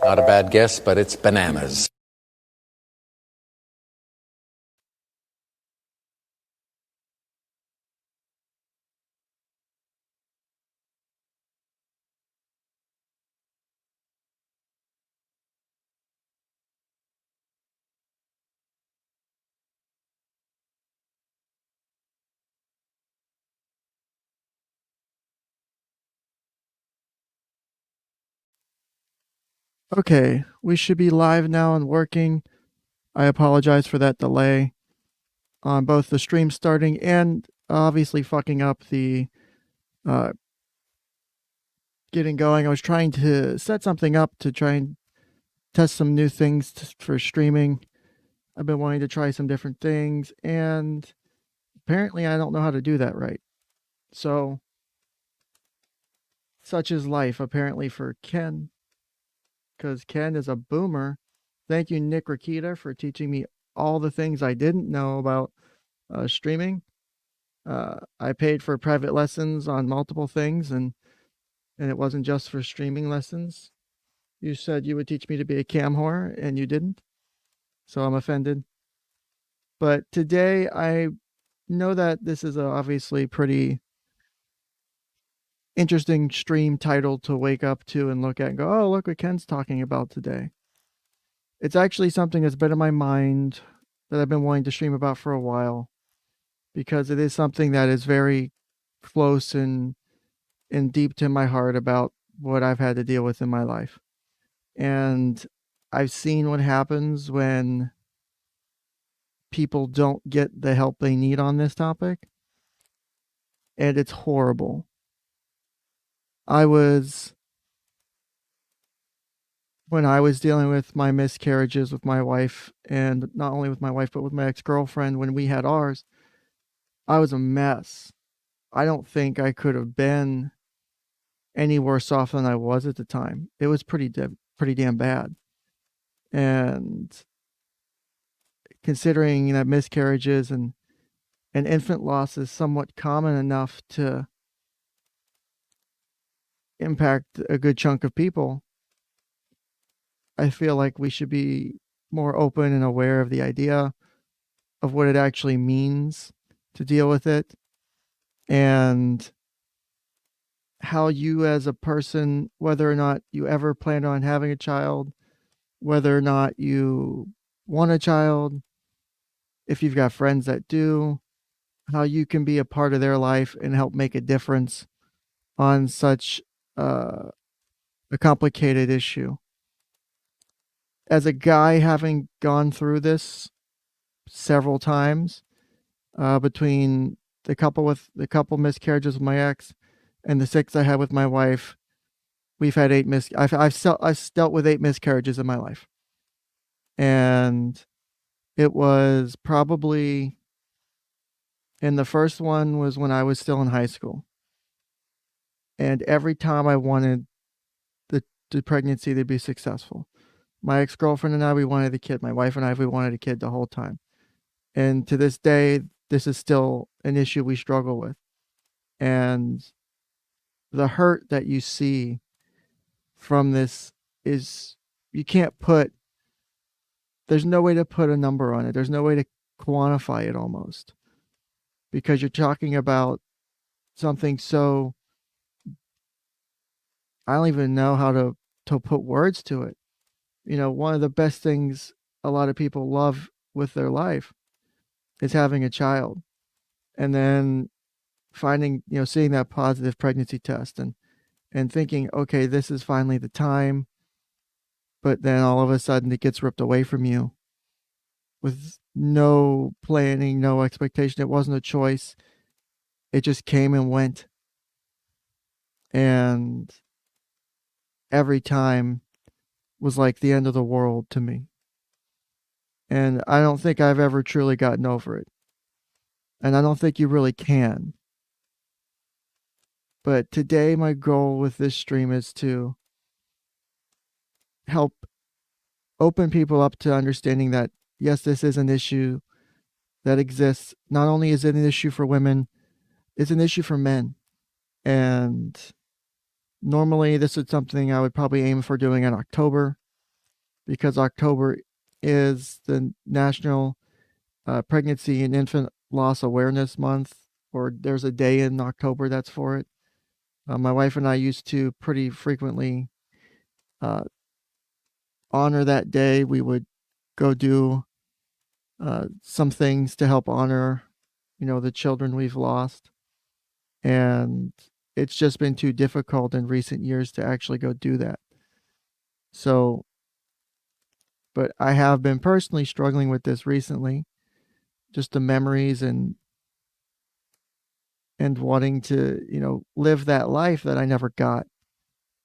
Not a bad guess, but it's bananas. Okay, we should be live now and working. I apologize for that delay on both the stream starting and obviously fucking up the uh, getting going. I was trying to set something up to try and test some new things for streaming. I've been wanting to try some different things, and apparently I don't know how to do that right. So, such is life, apparently, for Ken, because Ken is a boomer. Thank you, Nick Rakita, for teaching me all the things I didn't know about streaming. I paid for private lessons on multiple things, and it wasn't just for streaming lessons. You said you would teach me to be a cam whore, and you didn't. So I'm offended. But today, I know that this is a obviously pretty interesting stream title to wake up to and look at and go, oh, look what Ken's talking about today. It's actually something that's been in my mind that I've been wanting to stream about for a while because it is something that is very close and deep to my heart about what I've had to deal with in my life. And I've seen what happens when people don't get the help they need on this topic. And it's horrible. When I was dealing with my miscarriages with my wife, and not only with my wife, but with my ex girlfriend, when we had ours, I was a mess. I don't think I could have been any worse off than I was at the time. It was pretty damn bad. And considering that miscarriages and infant loss is somewhat common enough to impact a good chunk of people, I feel like we should be more open and aware of the idea of what it actually means to deal with it and how you as a person, whether or not you ever plan on having a child, whether or not you want a child, if you've got friends that do, how you can be a part of their life and help make a difference on such a complicated issue. As a guy having gone through this several times, between the couple miscarriages with my ex and the six I had with my wife, we've had I've dealt with 8 miscarriages in my life, and it was probably, and the first one was when I was still in high school, and every time I wanted the pregnancy to be successful. My ex girlfriend and I, we wanted a kid. My wife and I, we wanted a kid the whole time. And to this day, this is still an issue we struggle with. And the hurt that you see from this is, you can't put, there's no way to put a number on it. There's no way to quantify it almost, because you're talking about something so, I don't even know how to put words to it. You know, one of the best things a lot of people love with their life is having a child, and then finding, seeing that positive pregnancy test and thinking, okay, this is finally the time, but then all of a sudden it gets ripped away from you with no planning, no expectation. It wasn't a choice. It just came and went. And every time was like the end of the world to me. And I don't think I've ever truly gotten over it. And I don't think you really can. But today, my goal with this stream is to help open people up to understanding that, yes, this is an issue that exists. Not only is it an issue for women, it's an issue for men. And normally, this is something I would probably aim for doing in October. because October is the National Pregnancy and Infant Loss Awareness Month, or there's a day in October that's for it. My wife and I used to pretty frequently uh, honor that day. We would go do some things to help honor, the children we've lost. And it's just been too difficult in recent years to actually go do that. So, but I have been personally struggling with this recently, just the memories and wanting to, live that life that I never got.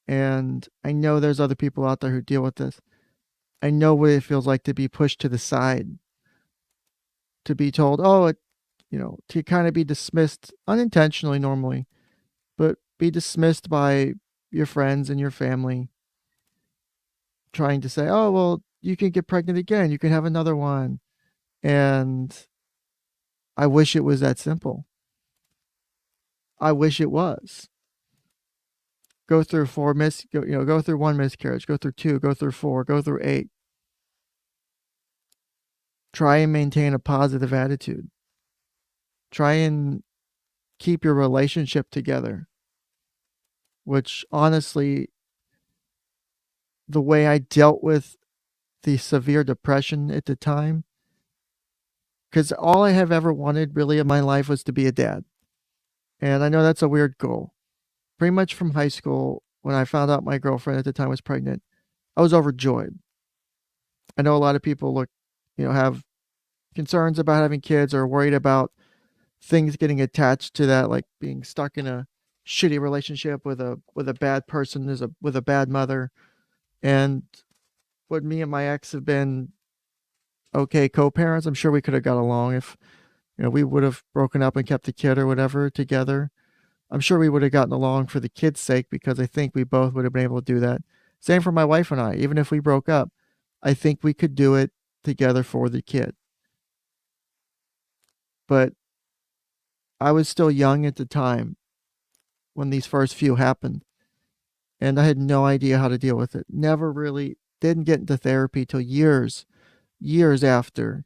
And I know there's other people out there who deal with this. I know what it feels like to be pushed to the side, to be told, oh, to kind of be dismissed unintentionally normally, but be dismissed by your friends and your family, trying to say, oh, well, you can get pregnant again, you can have another one. And I wish it was that simple. I wish it was. Go through go through one miscarriage, go through two, go through four, go through eight. Try and maintain a positive attitude. Try and keep your relationship together, which honestly, the way I dealt with the severe depression at the time, because all I have ever wanted really in my life was to be a dad. And I know that's a weird goal. Pretty much from high school, when I found out my girlfriend at the time was pregnant, I was overjoyed. I know a lot of people have concerns about having kids or worried about things getting attached to that, like being stuck in a shitty relationship with a bad person, with a bad mother. And would me and my ex have been okay co-parents? I'm sure we could have got along if we would have broken up and kept the kid or whatever together. I'm sure we would have gotten along for the kid's sake, because I think we both would have been able to do that. Same for my wife and I. Even if we broke up, I think we could do it together for the kid. But I was still young at the time when these first few happened, and I had no idea how to deal with it. Never really didn't get into therapy till years after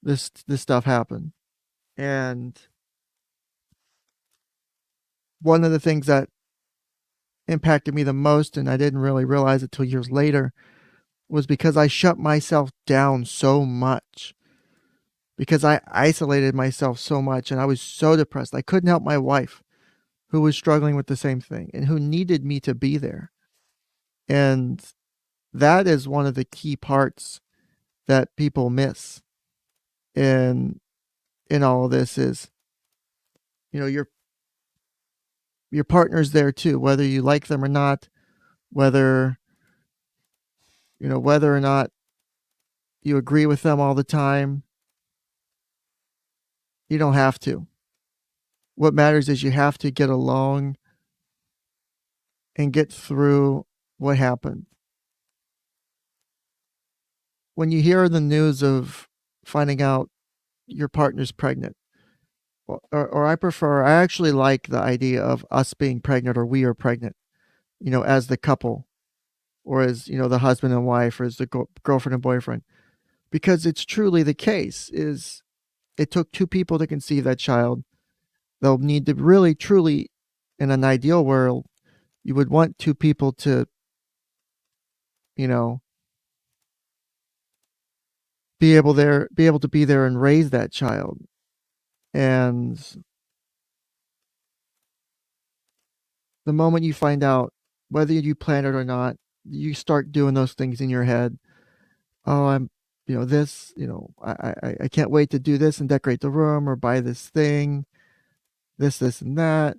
this stuff happened. And one of the things that impacted me the most, and I didn't really realize it till years later, was because I shut myself down so much, because I isolated myself so much, and I was so depressed. I couldn't help my wife, who was struggling with the same thing and who needed me to be there. And that is one of the key parts that people miss in all of this is, your partner's there too, whether you like them or not, whether whether or not you agree with them all the time. You don't have to. What matters is you have to get along and get through what happened. When you hear the news of finding out your partner's pregnant, or I actually like the idea of us being pregnant, or we are pregnant, as the couple, or as, the husband and wife, or as the girlfriend and boyfriend, because it's truly the case is it took two people to conceive that child. They'll need to really, truly, in an ideal world, you would want two people to, you know, be able to be there and raise that child. And the moment you find out, whether you plan it or not, you start doing those things in your head. Oh, I'm, this, I can't wait to do this and decorate the room or buy this thing, this, and that.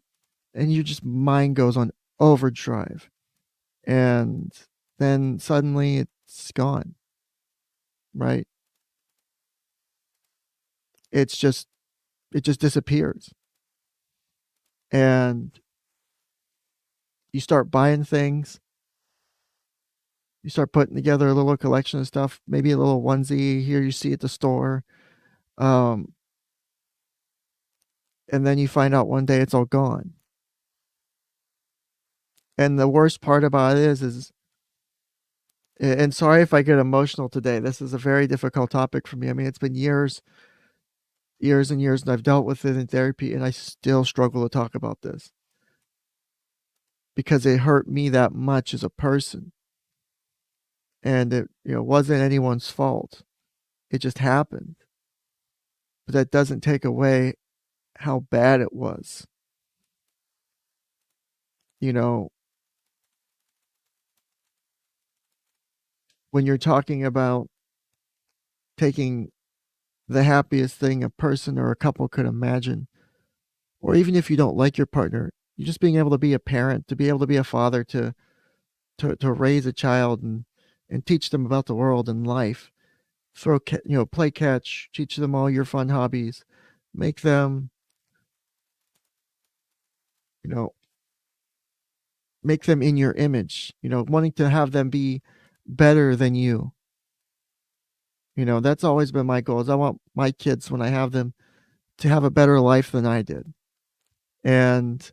And your just mind goes on overdrive. And then suddenly it's gone, right? It's just, it just disappears. And you start buying things. You start putting together a little collection of stuff, maybe a little onesie here you see at the store. Um, and then you find out one day it's all gone. And the worst part about it is And sorry if I get emotional today. This is a very difficult topic for me. I mean, it's been years and years, and I've dealt with it in therapy, and I still struggle to talk about this because it hurt me that much as a person. And it, wasn't anyone's fault. It just happened. But that doesn't take away how bad it was. You know, when you're talking about taking the happiest thing a person or a couple could imagine, or even if you don't like your partner, you just being able to be a parent, to be able to be a father, to raise a child and teach them about the world and life, play catch, teach them all your fun hobbies, make them, you know, make them in your image, wanting to have them be better than you. That's always been my goal is I want my kids when I have them to have a better life than I did. And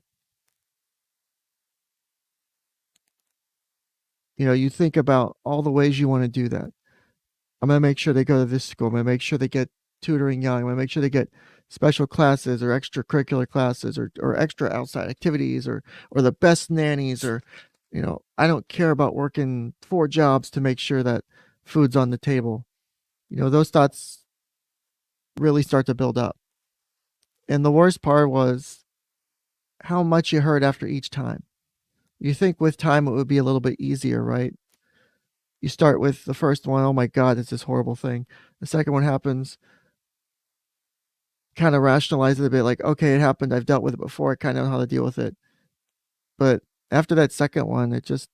you think about all the ways you want to do that. I'm going to make sure they go to this school. I'm going to make sure they get tutoring young. I'm going to make sure they get special classes or extracurricular classes or extra outside activities or the best nannies or, I don't care about working 4 jobs to make sure that food's on the table. Those thoughts really start to build up. And the worst part was how much you hurt after each time. You think with time it would be a little bit easier, right? You start with the first one, oh my God, it's this horrible thing. The second one happens, kind of rationalize it a bit, like, okay, it happened. I've dealt with it before. I kind of know how to deal with it. But after that second one, it just,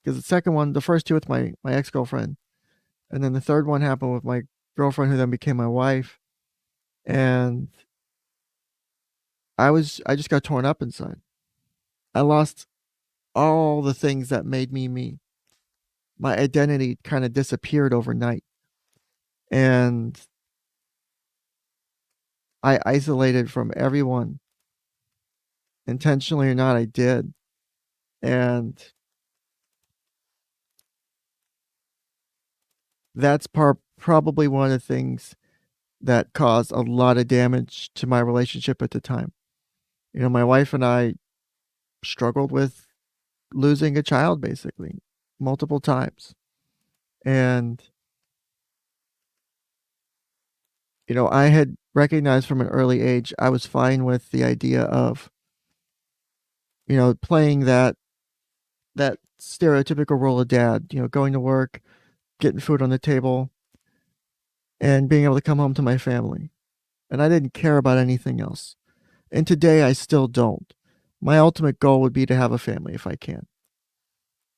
because the second one, the first two with my ex girlfriend, and then the third one happened with my girlfriend who then became my wife. And I just got torn up inside. I lost all the things that made me me. My identity kind of disappeared overnight. And I isolated from everyone. Intentionally or not, I did. And that's probably one of the things that caused a lot of damage to my relationship at the time. My wife and I struggled with losing a child basically multiple times. And, I had recognized from an early age I was fine with the idea of, playing that stereotypical role of dad, going to work, getting food on the table, and being able to come home to my family. And I didn't care about anything else. And today I still don't. My ultimate goal would be to have a family if I can.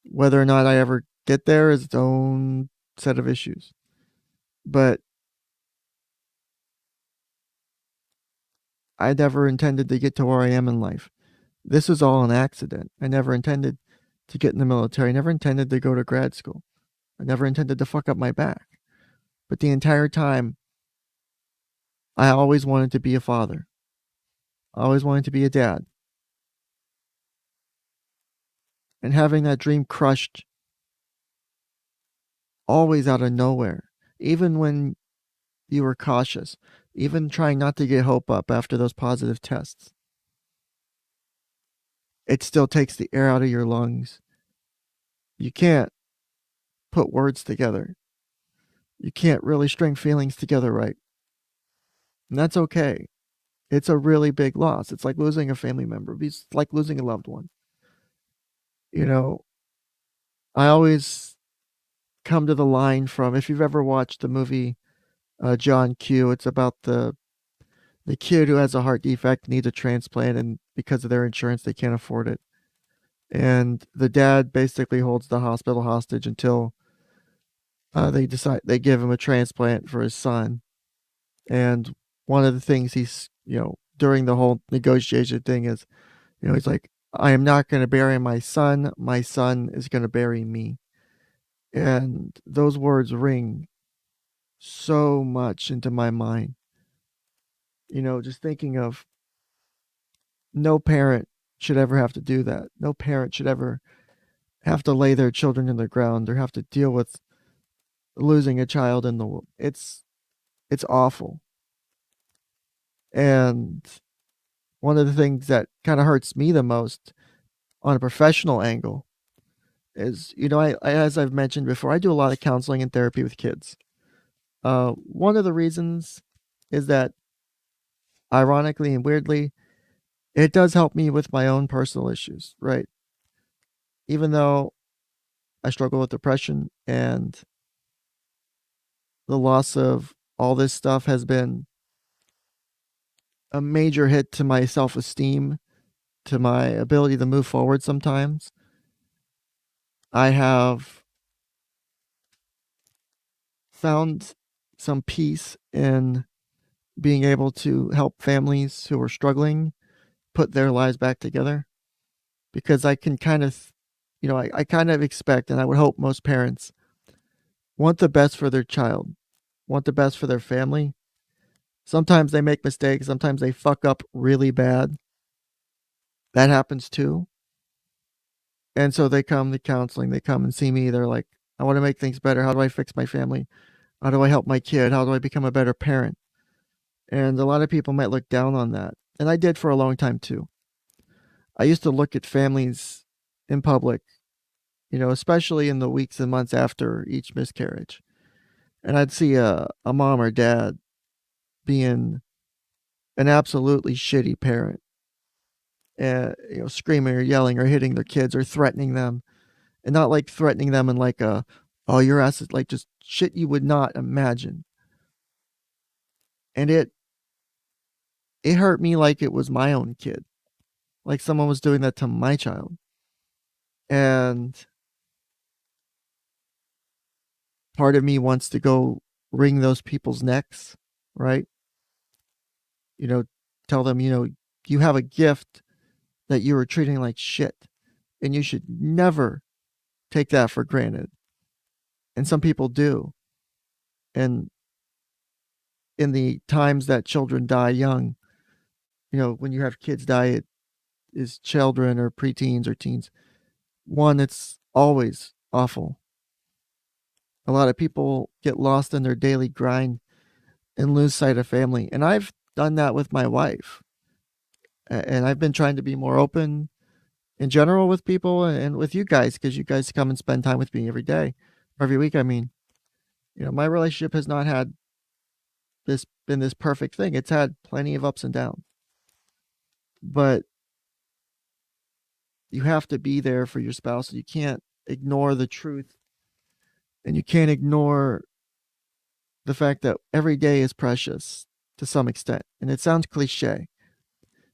Whether or not I ever get there is its own set of issues. But I never intended to get to where I am in life. This was all an accident. I never intended to get in the military. I never intended to go to grad school. I never intended to fuck up my back. But the entire time, I always wanted to be a father. I always wanted to be a dad. And having that dream crushed always out of nowhere, even when you were cautious, even trying not to get hope up after those positive tests. It still takes the air out of your lungs. You can't put words together. You can't really string feelings together right. And that's okay. It's a really big loss. It's like losing a family member. It's like losing a loved one. You know, I always come to the line from, if you've ever watched the movie John Q, it's about the kid who has a heart defect, needs a transplant, and because of their insurance, they can't afford it. And the dad basically holds the hospital hostage until they give him a transplant for his son. And one of the things he's, during the whole negotiation thing is, he's like, I am not going to bury my son. My son is going to bury me. And those words ring so much into my mind. Just thinking of no parent should ever have to do that. No parent should ever have to lay their children in the ground or have to deal with losing a child in the womb. It's awful. And one of the things that kind of hurts me the most on a professional angle is, as I've mentioned before, I do a lot of counseling and therapy with kids. One of the reasons is that, ironically and weirdly, it does help me with my own personal issues, right? Even though I struggle with depression and the loss of all this stuff has been a major hit to my self esteem, to my ability to move forward sometimes. I have found some peace in being able to help families who are struggling put their lives back together, because I can kind of, I kind of expect, and I would hope most parents want the best for their child, want the best for their family. Sometimes they make mistakes, sometimes they fuck up really bad. That happens too. And so they come to counseling, they come and see me. They're like, I want to make things better. How do I fix my family? How do I help my kid? How do I become a better parent? And a lot of people might look down on that. And I did for a long time too. I used to look at families in public, especially in the weeks and months after each miscarriage. And I'd see a mom or dad being an absolutely shitty parent, screaming or yelling or hitting their kids or threatening them, and not like threatening them in like oh, your ass is like just shit you would not imagine. And it hurt me like it was my own kid, like someone was doing that to my child. And part of me wants to go wring those people's necks, right? You know, tell them, you have a gift that you were treating like shit, and you should never take that for granted. And some people do. And in the times that children die young, when you have kids die, it is children or preteens or teens. One, it's always awful. A lot of people get lost in their daily grind and lose sight of family. And I've done that with my wife. And I've been trying to be more open in general with people and with you guys, because you guys come and spend time with me every day, or every week. I mean, my relationship has not had been this perfect thing. It's had plenty of ups and downs. But you have to be there for your spouse. You can't ignore the truth, and you can't ignore the fact that every day is precious to some extent. And it sounds cliche,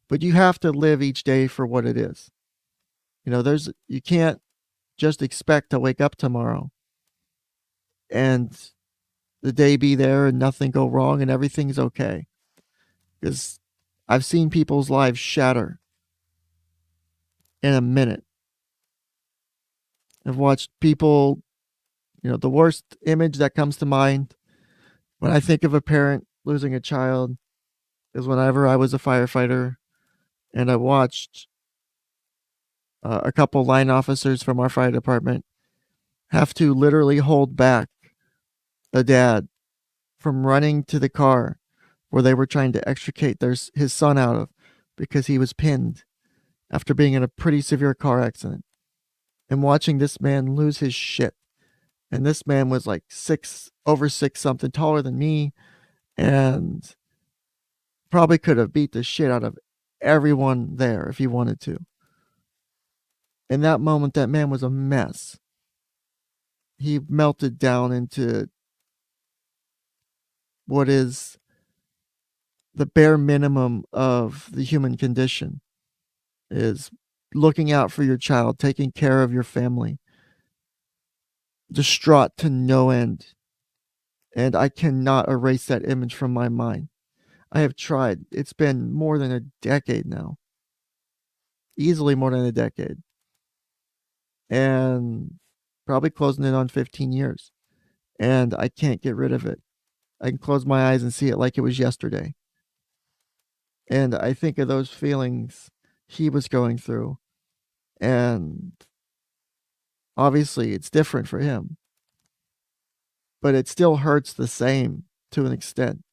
but you have to live each day for what it is. You can't just expect to wake up tomorrow and the day be there and nothing go wrong and everything's okay. Because I've seen people's lives shatter in a minute. I've watched people, the worst image that comes to mind when I think of a parent losing a child is whenever I was a firefighter and I watched a couple line officers from our fire department have to literally hold back a dad from running to the car where they were trying to extricate his son out of, because he was pinned after being in a pretty severe car accident, and watching this man lose his shit. And this man was like over 6 something, taller than me, and probably could have beat the shit out of everyone there if he wanted to. In that moment, that man was a mess. He melted down into what is the bare minimum of the human condition, is looking out for your child, taking care of your family, distraught to no end. And I cannot erase that image from my mind. I have tried. It's been more than a decade now. Easily more than a decade. And probably closing in on 15 years. And I can't get rid of it. I can close my eyes and see it like it was yesterday. And I think of those feelings he was going through. And Obviously, it's different for him, but it still hurts the same to an extent.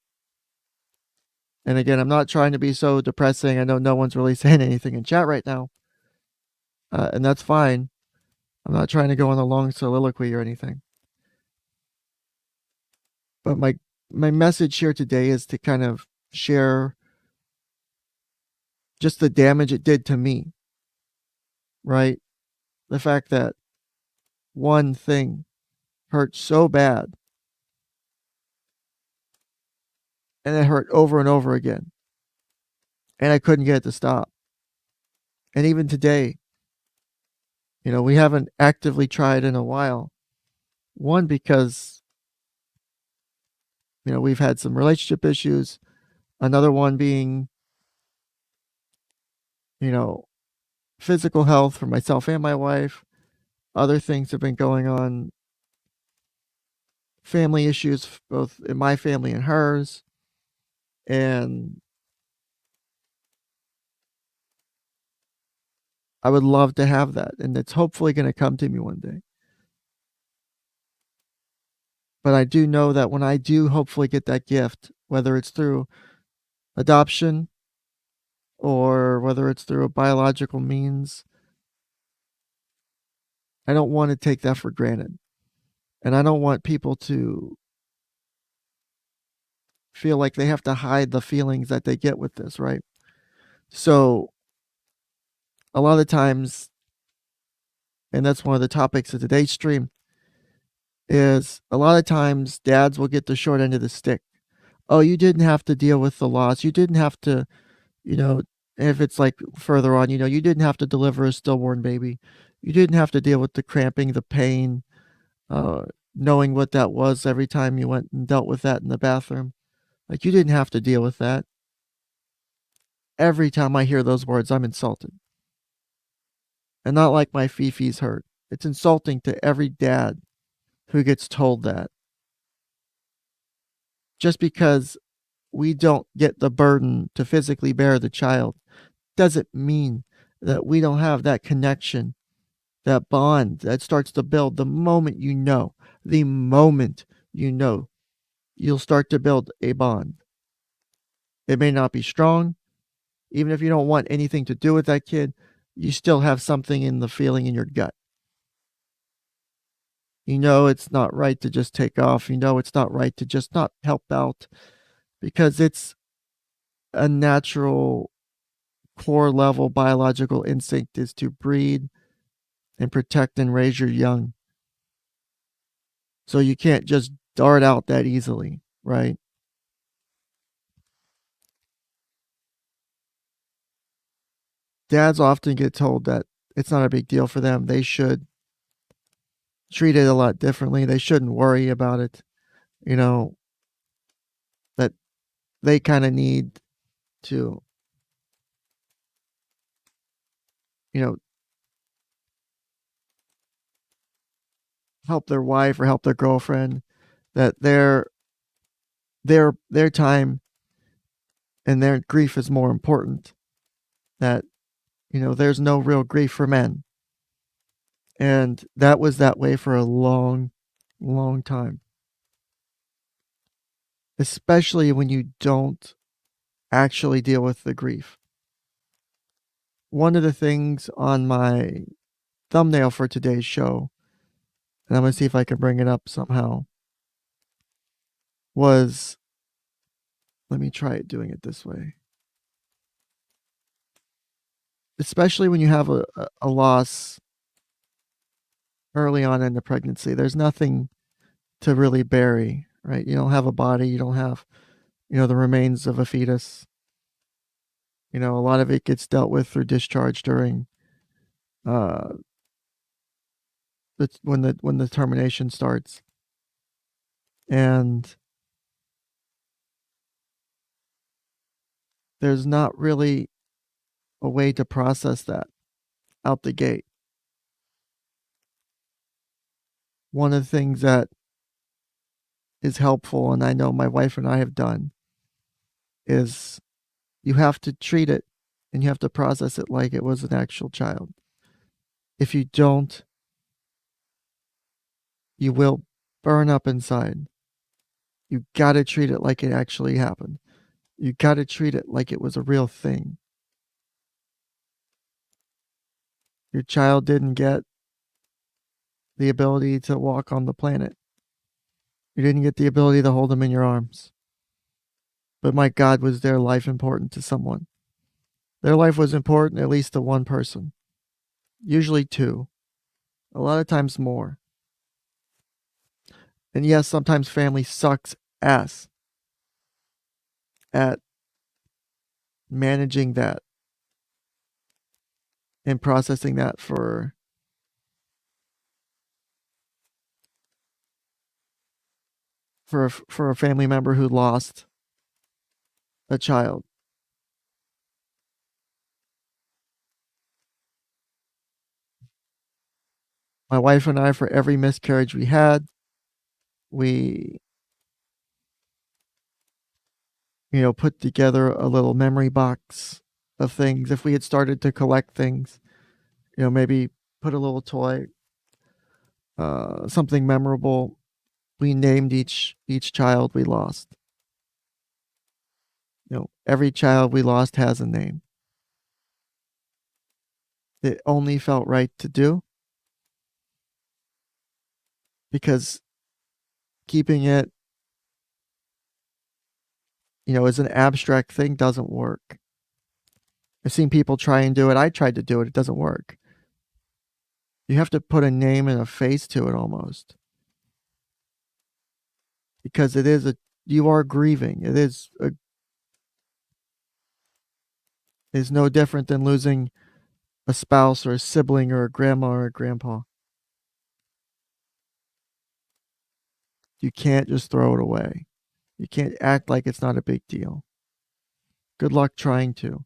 And again, I'm not trying to be so depressing. I know no one's really saying anything in chat right now, and that's fine. I'm not trying to go on a long soliloquy or anything. But my message here today is to kind of share just the damage it did to me, right? The fact that one thing hurt so bad and it hurt over and over again. And I couldn't get it to stop. And even today, we haven't actively tried in a while. One, because, we've had some relationship issues. Another one being, physical health for myself and my wife. Other things have been going on, family issues, both in my family and hers. And I would love to have that. And it's hopefully going to come to me one day. But I do know that when I do hopefully get that gift, whether it's through adoption or whether it's through a biological means, I don't want to take that for granted. And I don't want people to feel like they have to hide the feelings that they get with this, right? So a lot of times, and that's one of the topics of today's stream, is a lot of times dads will get the short end of the stick. Oh, you didn't have to deal with the loss. You didn't have to, if it's like further on, you didn't have to deliver a stillborn baby. You didn't have to deal with the cramping, the pain, knowing what that was every time you went and dealt with that in the bathroom. Like, you didn't have to deal with that. Every time I hear those words, I'm insulted. And not like my fifis hurt. It's insulting to every dad who gets told that. Just because we don't get the burden to physically bear the child doesn't mean that we don't have that connection, that bond that starts to build the moment you'll start to build a bond. It may not be strong. Even if you don't want anything to do with that kid, you still have something in the feeling in your gut. It's not right to just take off. It's not right to just not help out, because it's a natural core level biological instinct is to breed and protect and raise your young. So you can't just dart out that easily, right? Dads often get told that it's not a big deal for them. They should treat it a lot differently. They shouldn't worry about it. That they kind of need to, help their wife or help their girlfriend, that their time and their grief is more important. That, there's no real grief for men. And that was that way for a long, long time. Especially when you don't actually deal with the grief. One of the things on my thumbnail for today's show, and I'm going to see if I can bring it up somehow, was, let me try it doing it this way. Especially when you have a loss early on in the pregnancy, there's nothing to really bury, right? You don't have a body, you don't have, the remains of a fetus. A lot of it gets dealt with through discharge during when the termination starts. And there's not really a way to process that out the gate. One of the things that is helpful, and I know my wife and I have done, is you have to treat it and you have to process it like it was an actual child. If you don't, you will burn up inside. You gotta treat it like it actually happened. You gotta treat it like it was a real thing. Your child didn't get the ability to walk on the planet. You didn't get the ability to hold them in your arms. But my God, was their life important to someone? Their life was important at least to one person, usually two, a lot of times more. And yes, sometimes family sucks ass at managing that and processing that for a family member who lost a child. My wife and I, for every miscarriage we had, we put together a little memory box of things. If we had started to collect things, maybe put a little toy, something memorable. We named each child we lost. Every child we lost has a name. It only felt right to do because keeping it, as an abstract thing doesn't work. I've seen people try and do it. I tried to do it. It doesn't work. You have to put a name and a face to it almost because you are grieving. Is no different than losing a spouse or a sibling or a grandma or a grandpa. You can't just throw it away. You can't act like it's not a big deal. Good luck trying to.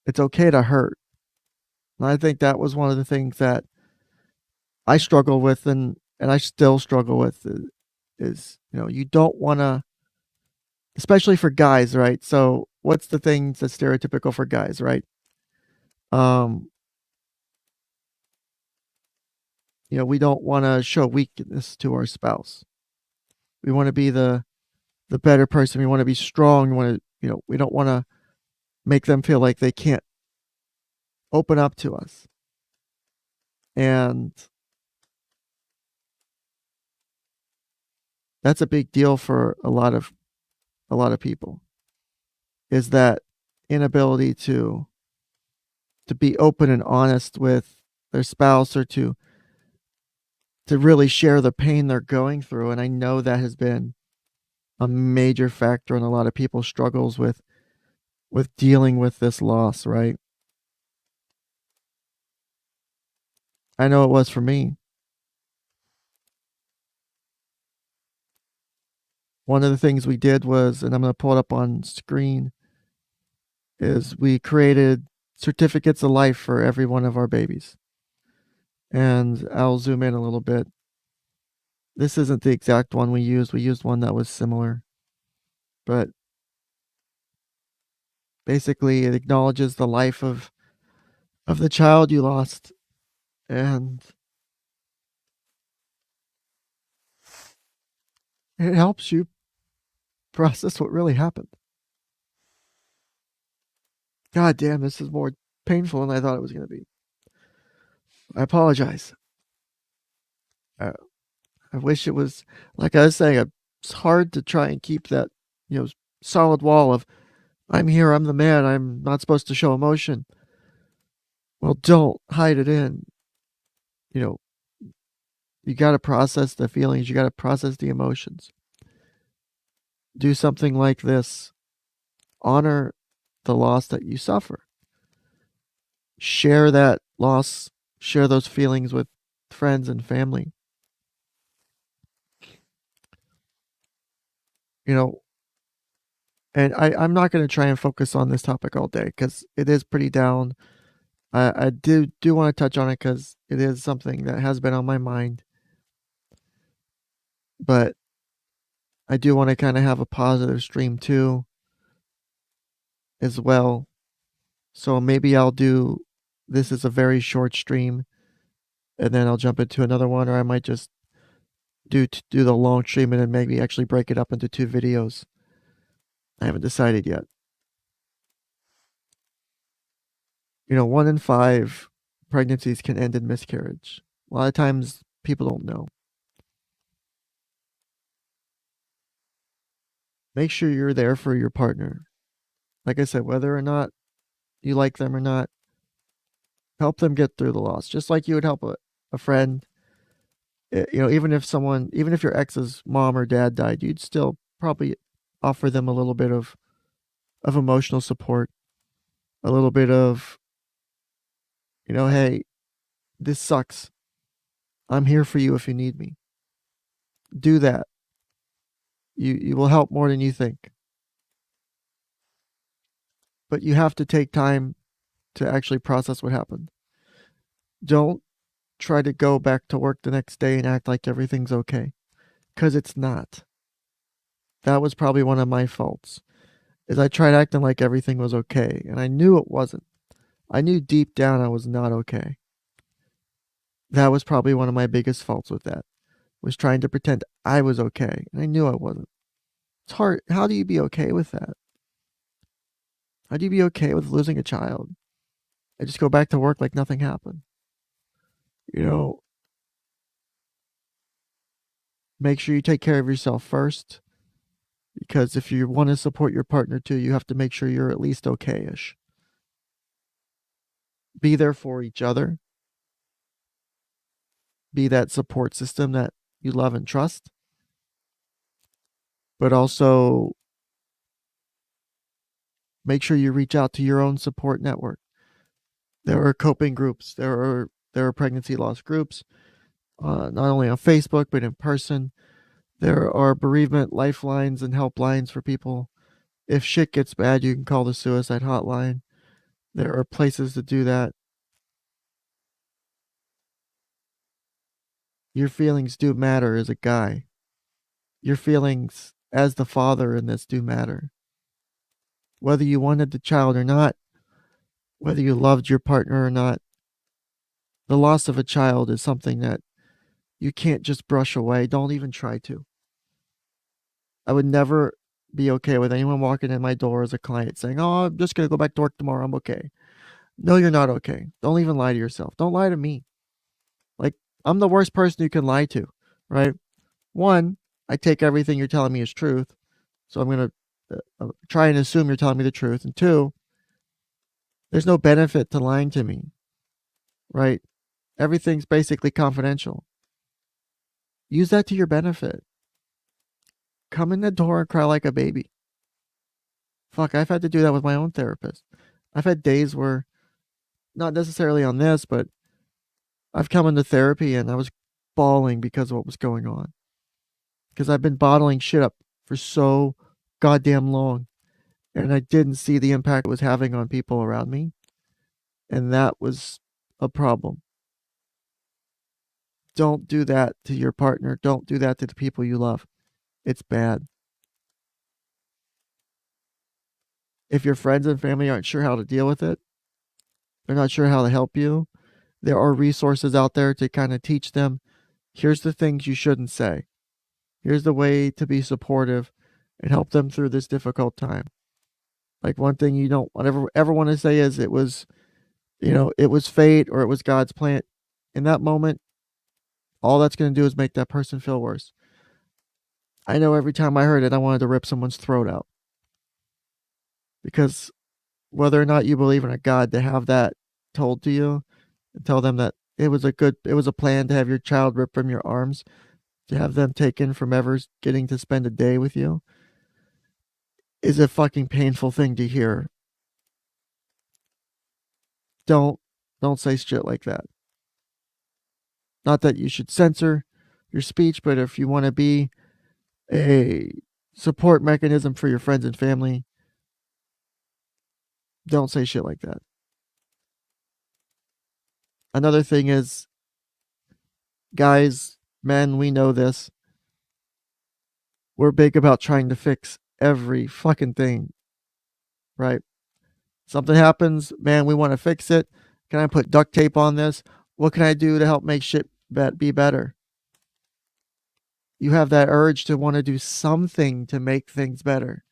It's okay to hurt. And I think that was one of the things that I struggle with and I still struggle with is you don't want to, especially for guys, right? So what's the things that's stereotypical for guys, right? Um, we don't want to show weakness to our spouse. We want to be the better person. We want to be strong. We want to, we don't want to make them feel like they can't open up to us. And that's a big deal for a lot of people is that inability to be open and honest with their spouse or to really share the pain they're going through. And I know that has been a major factor in a lot of people's struggles with dealing with this loss, right? I know it was for me. One of the things we did was, and I'm going to pull it up on screen, is we created certificates of life for every one of our babies. And I'll zoom in a little bit. This isn't the exact one we used. We used one that was similar. But basically it acknowledges the life of the child you lost and it helps you process what really happened. God damn, this is more painful than I thought it was going to be. I apologize. I, I wish it was, like I was saying, it's hard to try and keep that, solid wall of, I'm here, I'm the man, I'm not supposed to show emotion. Well, don't hide it in. You know, you got to process the feelings, you got to process the emotions. Do something like this. Honor the loss that you suffer. Share that loss, share those feelings with friends and family. You know, and I'm not going to try and focus on this topic all day because it is pretty down. I do want to touch on it because it is something that has been on my mind. But I do want to kind of have a positive stream too, as well. So maybe I'll do this as a very short stream and then I'll jump into another one, or I might just do the long stream and then maybe actually break it up into 2 videos. I haven't decided yet. 1 in 5 pregnancies can end in miscarriage. A lot of times people don't know. Make sure you're there for your partner. Like I said, whether or not you like them or not, help them get through the loss, just like you would help a friend. Even if your ex's mom or dad died, you'd still probably offer them a little bit of emotional support, a little bit of, hey, this sucks. I'm here for you if you need me. Do that. You will help more than you think. But you have to take time to actually process what happened. Don't try to go back to work the next day and act like everything's okay, because it's not. That was probably one of my faults. Is I tried acting like everything was okay, and I knew it wasn't. I knew deep down I was not okay. That was probably one of my biggest faults with that. Was trying to pretend I was okay, and I knew I wasn't. It's hard. How do you be okay with that? How do you be okay with losing a child and just go back to work like nothing happened? Make sure you take care of yourself first, because if you want to support your partner too, you have to make sure you're at least okay-ish. Be there for each other. Be that support system that you love and trust. But also make sure you reach out to your own support network. There are coping groups. There are pregnancy loss groups, not only on Facebook but in person. There are bereavement lifelines and helplines for people. If shit gets bad, you can call the suicide hotline. There are places to do that. Your feelings do matter as a guy. Your feelings as the father in this do matter. Whether you wanted the child or not, whether you loved your partner or not, the loss of a child is something that you can't just brush away. Don't even try to. I would never be okay with anyone walking in my door as a client saying, "Oh, I'm just going to go back to work tomorrow. I'm okay." No, you're not okay. Don't even lie to yourself. Don't lie to me. Like, I'm the worst person you can lie to, right? One, I take everything you're telling me as truth. So I'm going to try and assume you're telling me the truth. And two, there's no benefit to lying to me, right? Everything's basically confidential. Use that to your benefit. Come in the door and cry like a baby. Fuck, I've had to do that with my own therapist. I've had days where, not necessarily on this, but I've come into therapy and I was bawling because of what was going on. Because I've been bottling shit up for so goddamn long. And I didn't see the impact it was having on people around me. And that was a problem. Don't do that to your partner. Don't do that to the people you love. It's bad. If your friends and family aren't sure how to deal with it, they're not sure how to help you, there are resources out there to kind of teach them, here's the things you shouldn't say. Here's the way to be supportive and help them through this difficult time. Like, one thing you don't ever want to say is it was fate or it was God's plan. In that moment, all that's going to do is make that person feel worse. I know every time I heard it, I wanted to rip someone's throat out. Because whether or not you believe in a God, to have that told to you and tell them that it was a plan to have your child ripped from your arms, to have them taken from ever getting to spend a day with you, is a fucking painful thing to hear. Don't say shit like that. Not that you should censor your speech, but if you want to be a support mechanism for your friends and family, don't say shit like that. Another thing is, guys, men, we know this. We're big about trying to fix every fucking thing, right? Something happens, man, we want to fix it. Can I put duct tape on this? What can I do to help make shit be better? You have that urge to want to do something to make things better.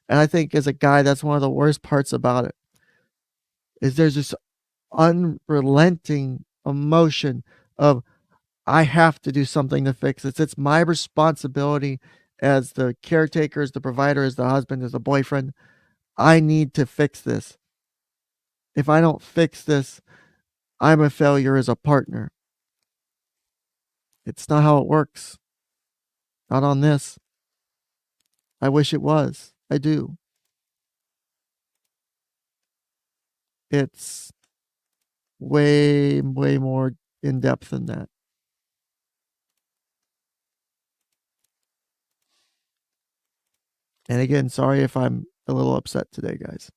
And I think as a guy, that's one of the worst parts about it. Is there's this unrelenting emotion of I have to do something to fix this. It's my responsibility as the caretaker, as the provider, as the husband, as the boyfriend. I need to fix this. If I don't fix this, I'm a failure as a partner. It's not how it works. Not on this. I wish it was. I do. It's way, way more in depth than that. And again, sorry if I'm a little upset today, guys.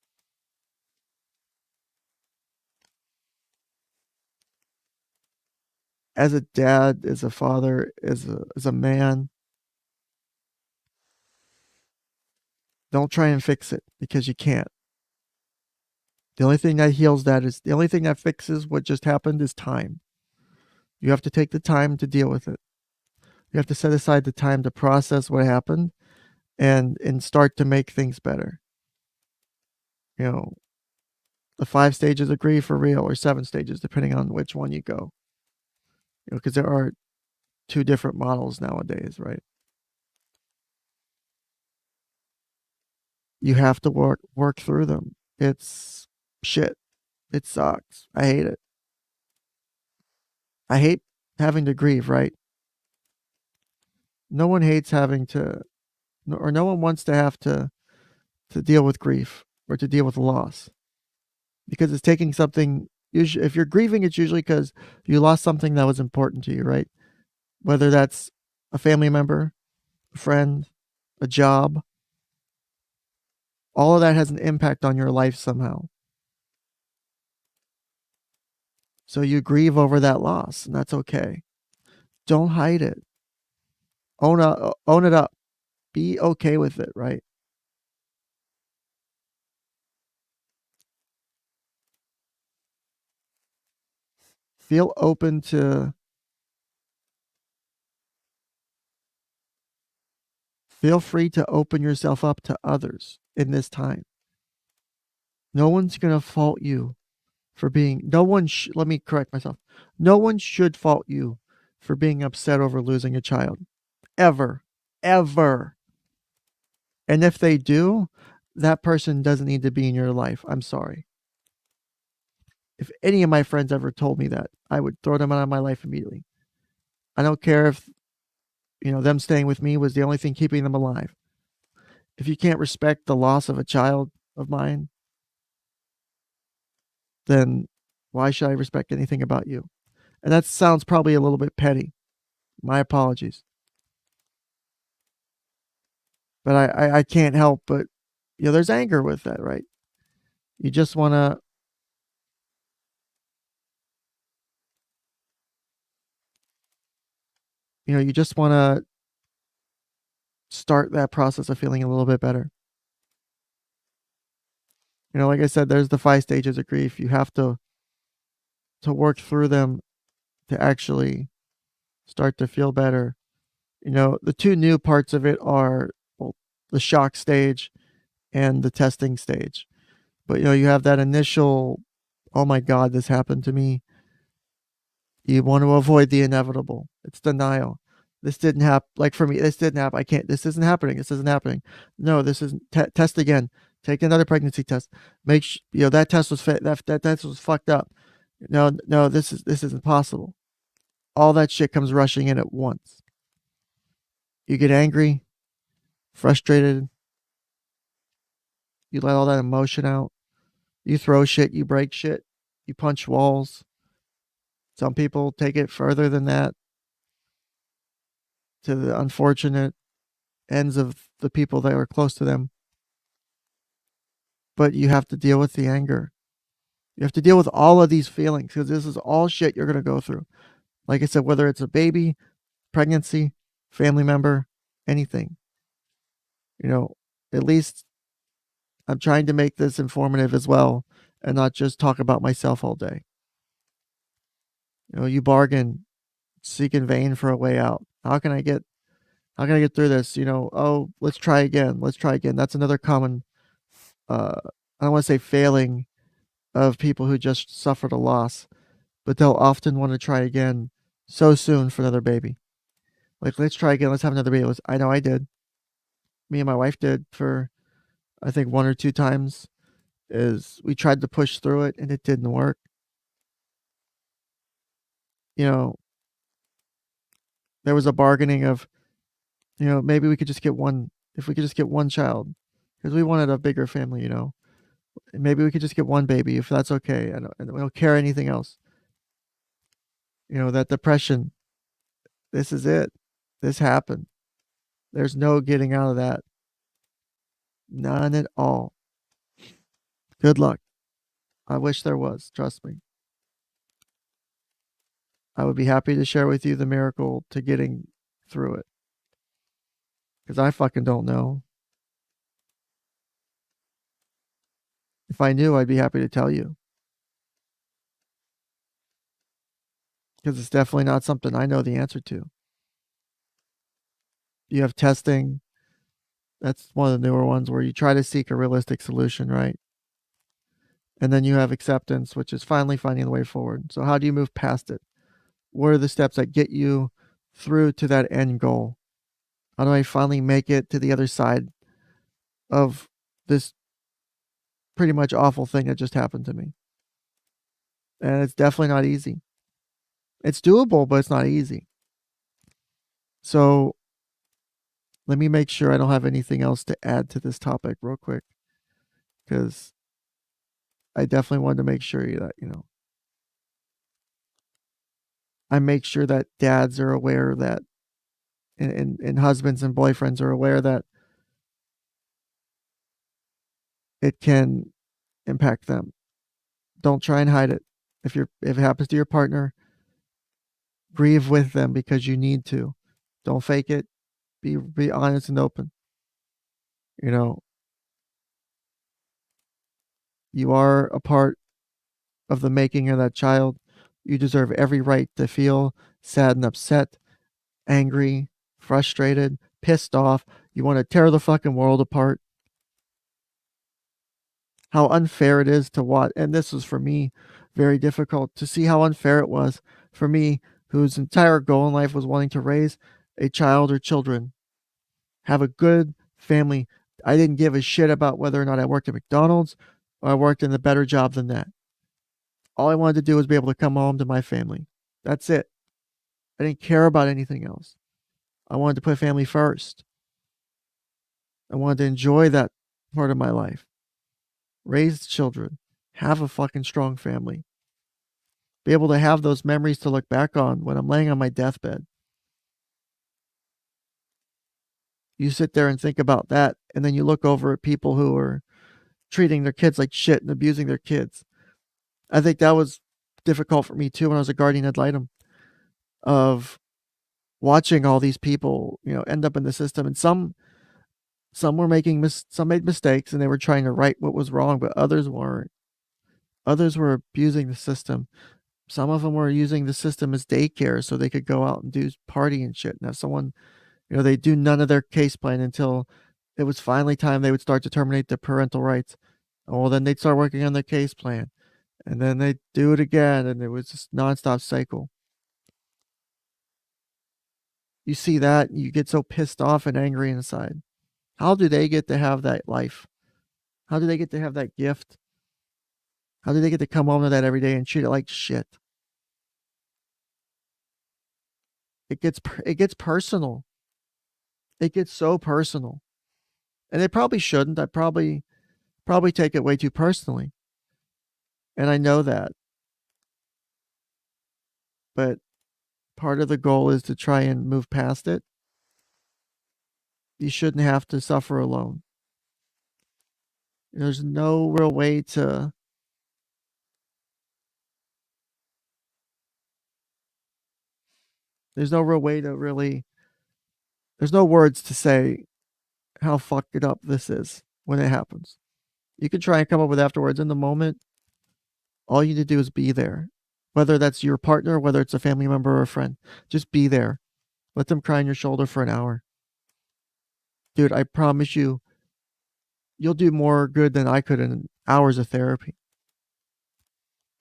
As a dad, as a father, as a man, don't try and fix it because you can't. The only thing that heals that is the only thing that fixes what just happened is time. You have to take the time to deal with it. You have to set aside the time to process what happened and start to make things better. You know, the 5 stages of grief for real, or 7 stages, depending on which one you go. You know, because there are 2 different models nowadays, right? You have to work through them. It's shit. It sucks. I hate it. I hate having to grieve, right? No one hates having to, or no one wants to have to deal with grief or to deal with loss, because it's taking something. Usually, if you're grieving, it's usually because you lost something that was important to you, right? Whether that's a family member, a friend, a job, all of that has an impact on your life somehow. So you grieve over that loss, and that's okay. Don't hide it. Own it up. Be okay with it, right? Feel open to Feel free to open yourself up to others in this time. No one's going to fault you for being, let me correct myself. No one should fault you for being upset over losing a child. Ever. Ever. And if they do, that person doesn't need to be in your life. I'm sorry. If any of my friends ever told me that, I would throw them out of my life immediately. I don't care if, them staying with me was the only thing keeping them alive. If you can't respect the loss of a child of mine, then why should I respect anything about you? And that sounds probably a little bit petty. My apologies. But I can't help but, there's anger with that, right? You just want to, you just want to start that process of feeling a little bit better. Like I said, there's the 5 stages of grief. You have to work through them to actually start to feel better. The 2 new parts of it are, well, the shock stage and the testing stage. But you have that initial, oh my God, this happened to me. You want to avoid the inevitable. It's denial. This didn't happen. Like for me, this didn't happen. I can't. This isn't happening. This isn't happening. No, this isn't. Test again. Take another pregnancy test. That test was that test was fucked up. No, this isn't possible. All that shit comes rushing in at once. You get angry, frustrated. You let all that emotion out. You throw shit. You break shit. You punch walls. Some people take it further than that, to the unfortunate ends of the people that are close to them. But you have to deal with the anger. You have to deal with all of these feelings, because this is all shit you're going to go through. Like I said, whether it's a baby, pregnancy, family member, anything. At least I'm trying to make this informative as well, and not just talk about myself all day. You bargain, seek in vain for a way out. How can I get through this? Oh, let's try again. Let's try again. That's another common, I don't want to say failing of people who just suffered a loss, but they'll often want to try again so soon for another baby. Like, let's try again. Let's have another baby. I know I did. Me and my wife did for, I think, one or two times. Is we tried to push through it and it didn't work. You know, there was a bargaining of, maybe we could just get one, if we could just get one child, because we wanted a bigger family, maybe we could just get one baby if that's okay. And we don't care anything else. That depression, this is it. This happened. There's no getting out of that. None at all. Good luck. I wish there was. Trust me. I would be happy to share with you the miracle to getting through it. Because I fucking don't know. If I knew, I'd be happy to tell you. Because it's definitely not something I know the answer to. You have testing. That's one of the newer ones where you try to seek a realistic solution, right? And then you have acceptance, which is finally finding the way forward. So how do you move past it? What are the steps that get you through to that end goal? How do I finally make it to the other side of this pretty much awful thing that just happened to me? And it's definitely not easy. It's doable, but it's not easy. So let me make sure I don't have anything else to add to this topic real quick, because I definitely wanted to make sure that, I make sure that dads are aware that, and husbands and boyfriends are aware that it can impact them. Don't try and hide it. If it happens to your partner, grieve with them because you need to. Don't fake it. Be honest and open. You know, you are a part of the making of that child. You deserve every right to feel sad and upset, angry, frustrated, pissed off. You want to tear the fucking world apart. How unfair it is to watch. And this was for me very difficult to see how unfair it was for me, whose entire goal in life was wanting to raise a child or children, have a good family. I didn't give a shit about whether or not I worked at McDonald's or I worked in a better job than that. All I wanted to do was be able to come home to my family. That's it. I didn't care about anything else. I wanted to put family first. I wanted to enjoy that part of my life. Raise children. Have a fucking strong family. Be able to have those memories to look back on when I'm laying on my deathbed. You sit there and think about that, and then you look over at people who are treating their kids like shit and abusing their kids. I think that was difficult for me too when I was a guardian ad litem, of watching all these people, end up in the system. And some were some made mistakes and they were trying to right what was wrong, but others weren't. Others were abusing the system. Some of them were using the system as daycare so they could go out and do party and shit. Now someone, they do none of their case plan until it was finally time they would start to terminate their parental rights. Well, then they'd start working on their case plan, and then they'd do it again, and it was just nonstop cycle. You see that, and you get so pissed off and angry inside. How do they get to have that life? How do they get to have that gift? How do they get to come home to that every day and treat it like shit? It gets personal. It gets so personal, and they probably shouldn't. I probably take it way too personally, and I know that. But part of the goal is to try and move past it. You shouldn't have to suffer alone. There's no real way to there's no real way to really there's no words to say how fucked it up this is when it happens. You can try and come up with afterwards. In the moment, All you need to do is be there. Whether that's your partner, whether it's a family member or a friend, just be there. Let them cry on your shoulder for an hour. Dude, I promise you, you'll do more good than I could in hours of therapy.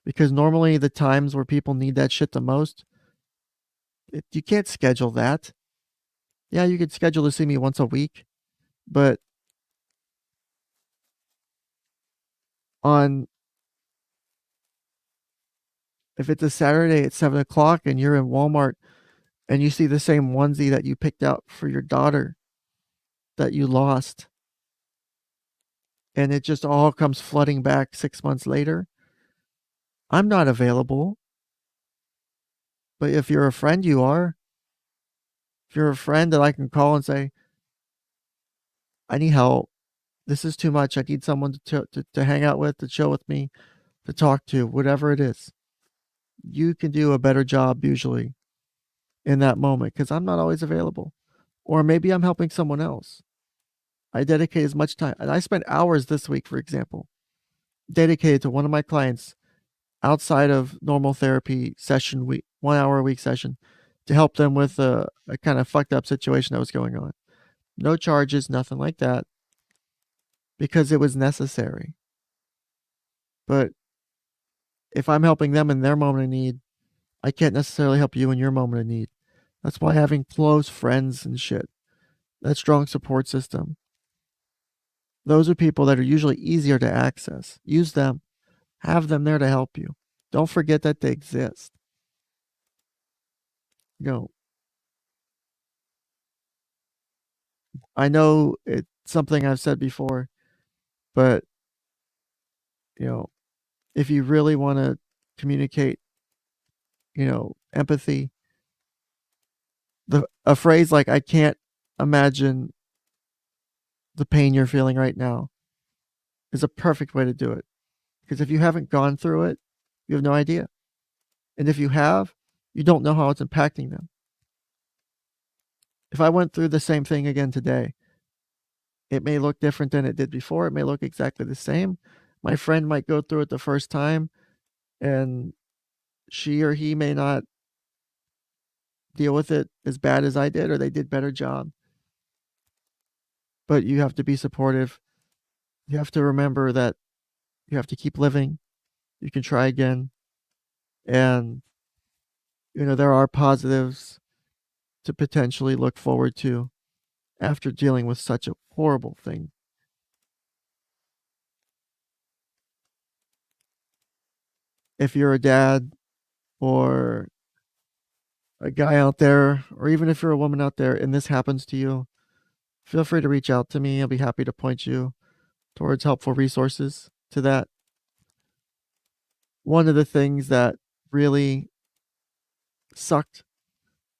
Because normally the times where people need that shit the most, you can't schedule that. Yeah, you could schedule to see me once a week, but on if it's a Saturday at 7 o'clock and you're in Walmart and you see the same onesie that you picked out for your daughter that you lost, and it just all comes flooding back 6 months later, I'm not available. But if you're a friend, you are. If you're a friend that I can call and say, I need help. This is too much. I need someone to hang out with, to chill with me, to talk to, whatever it is. You can do a better job usually in that moment because I'm not always available. Or maybe I'm helping someone else. I dedicate as much time. And I spent hours this week, for example, dedicated to one of my clients outside of normal therapy session week, 1 hour a week session to help them with a kind of fucked up situation that was going on. No charges, nothing like that, because it was necessary. But if I'm helping them in their moment of need, I can't necessarily help you in your moment of need. That's why having close friends and shit, that strong support system, those are people that are usually easier to access. Use them. Have them there to help you. Don't forget that they exist. You know, I know it's something I've said before, but if you really want to communicate, empathy, a phrase like "I can't imagine the pain you're feeling right now" is a perfect way to do it. Because if you haven't gone through it, you have no idea. And if you have, you don't know how it's impacting them. If I went through the same thing again today, it may look different than it did before. It may look exactly the same. My friend might go through it the first time and she or he may not deal with it as bad as I did, or they did better job. But you have to be supportive. You have to remember that you have to keep living. You can try again. And, there are positives to potentially look forward to after dealing with such a horrible thing. If you're a dad or a guy out there, or even if you're a woman out there and this happens to you, feel free to reach out to me. I'll be happy to point you towards helpful resources to that. One of the things that really sucked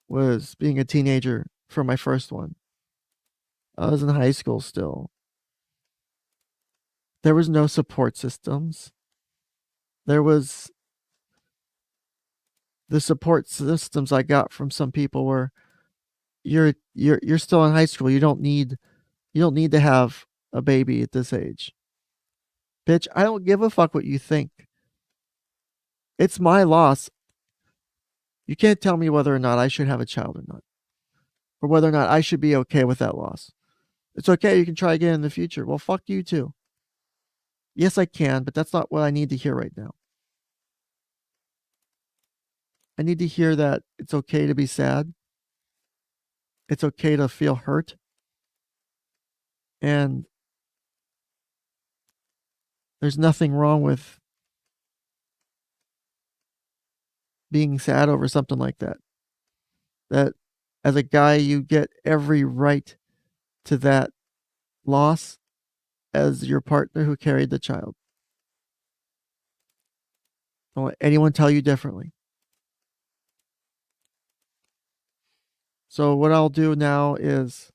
was being a teenager for my first one. I was in high school still. There was no support systems. There was the support systems I got from some people were you're still in high school. You don't need to have a baby at this age. Bitch, I don't give a fuck what you think. It's my loss. You can't tell me whether or not I should have a child or not, or whether or not I should be okay with that loss. It's okay. You can try again in the future. Well, fuck you too. Yes, I can, but that's not what I need to hear right now. I need to hear that it's okay to be sad. It's okay to feel hurt. And there's nothing wrong with being sad over something like that. That as a guy, you get every right to that loss as your partner who carried the child. Don't let anyone tell you differently. So what I'll do now is,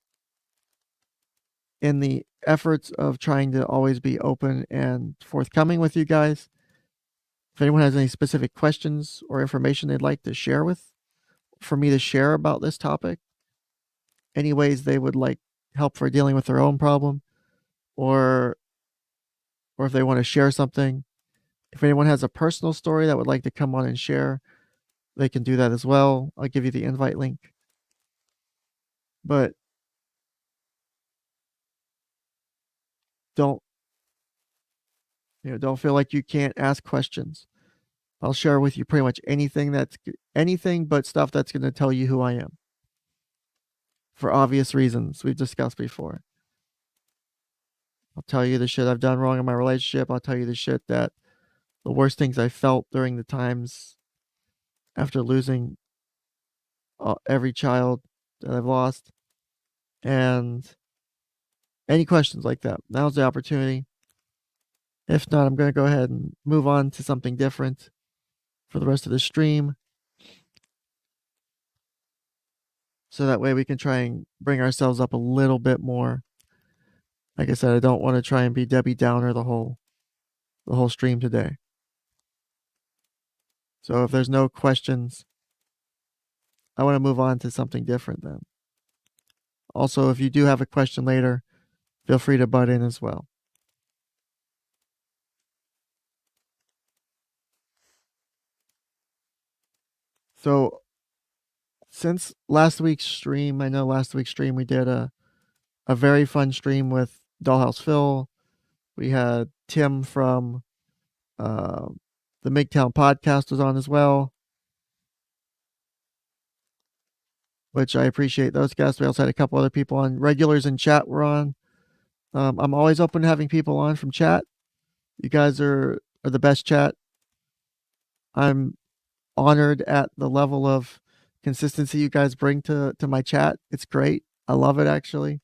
in the efforts of trying to always be open and forthcoming with you guys, if anyone has any specific questions or information they'd like to share for me to share about this topic, any ways they would like help for dealing with their own problem, or if they want to share something, If anyone has a personal story that would like to come on and share, they can do that as well. I'll give you the invite link. But don't don't feel like you can't ask questions. I'll share with you pretty much anything but stuff that's going to tell you who I am for obvious reasons we've discussed before. I'll tell you the shit I've done wrong in my relationship. I'll tell you the shit that the worst things I felt during the times after losing every child that I've lost. And any questions like that, now's the opportunity. If not, I'm going to go ahead and move on to something different for the rest of the stream. So that way we can try and bring ourselves up a little bit more. Like I said, I don't want to try and be Debbie Downer the whole stream today. So if there's no questions, I want to move on to something different then. Also, if you do have a question later, feel free to butt in as well. So since last week's stream, I know last week's stream we did a very fun stream with Dollhouse Phil. We had Tim from the MGTOW podcast was on as well, which I appreciate those guests. We also had a couple other people on. Regulars in chat were on. I'm always open to having people on from chat. You guys are the best chat. I'm honored at the level of consistency you guys bring to my chat. It's great. I love it actually.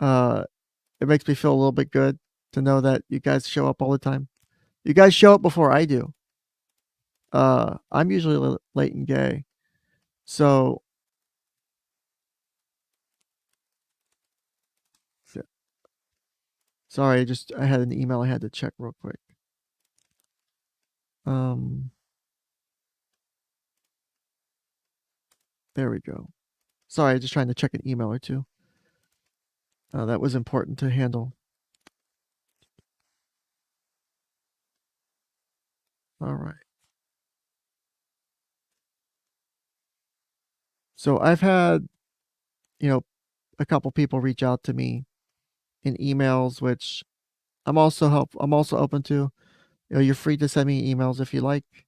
It makes me feel a little bit good to know that you guys show up all the time. You guys show up before I do. I'm usually late and gay. So sorry, I had an email I had to check real quick. There we go. Sorry, just trying to check an email or two. That was important to handle. All right. So I've had, a couple people reach out to me in emails, which I'm also open to. You're free to send me emails if you like.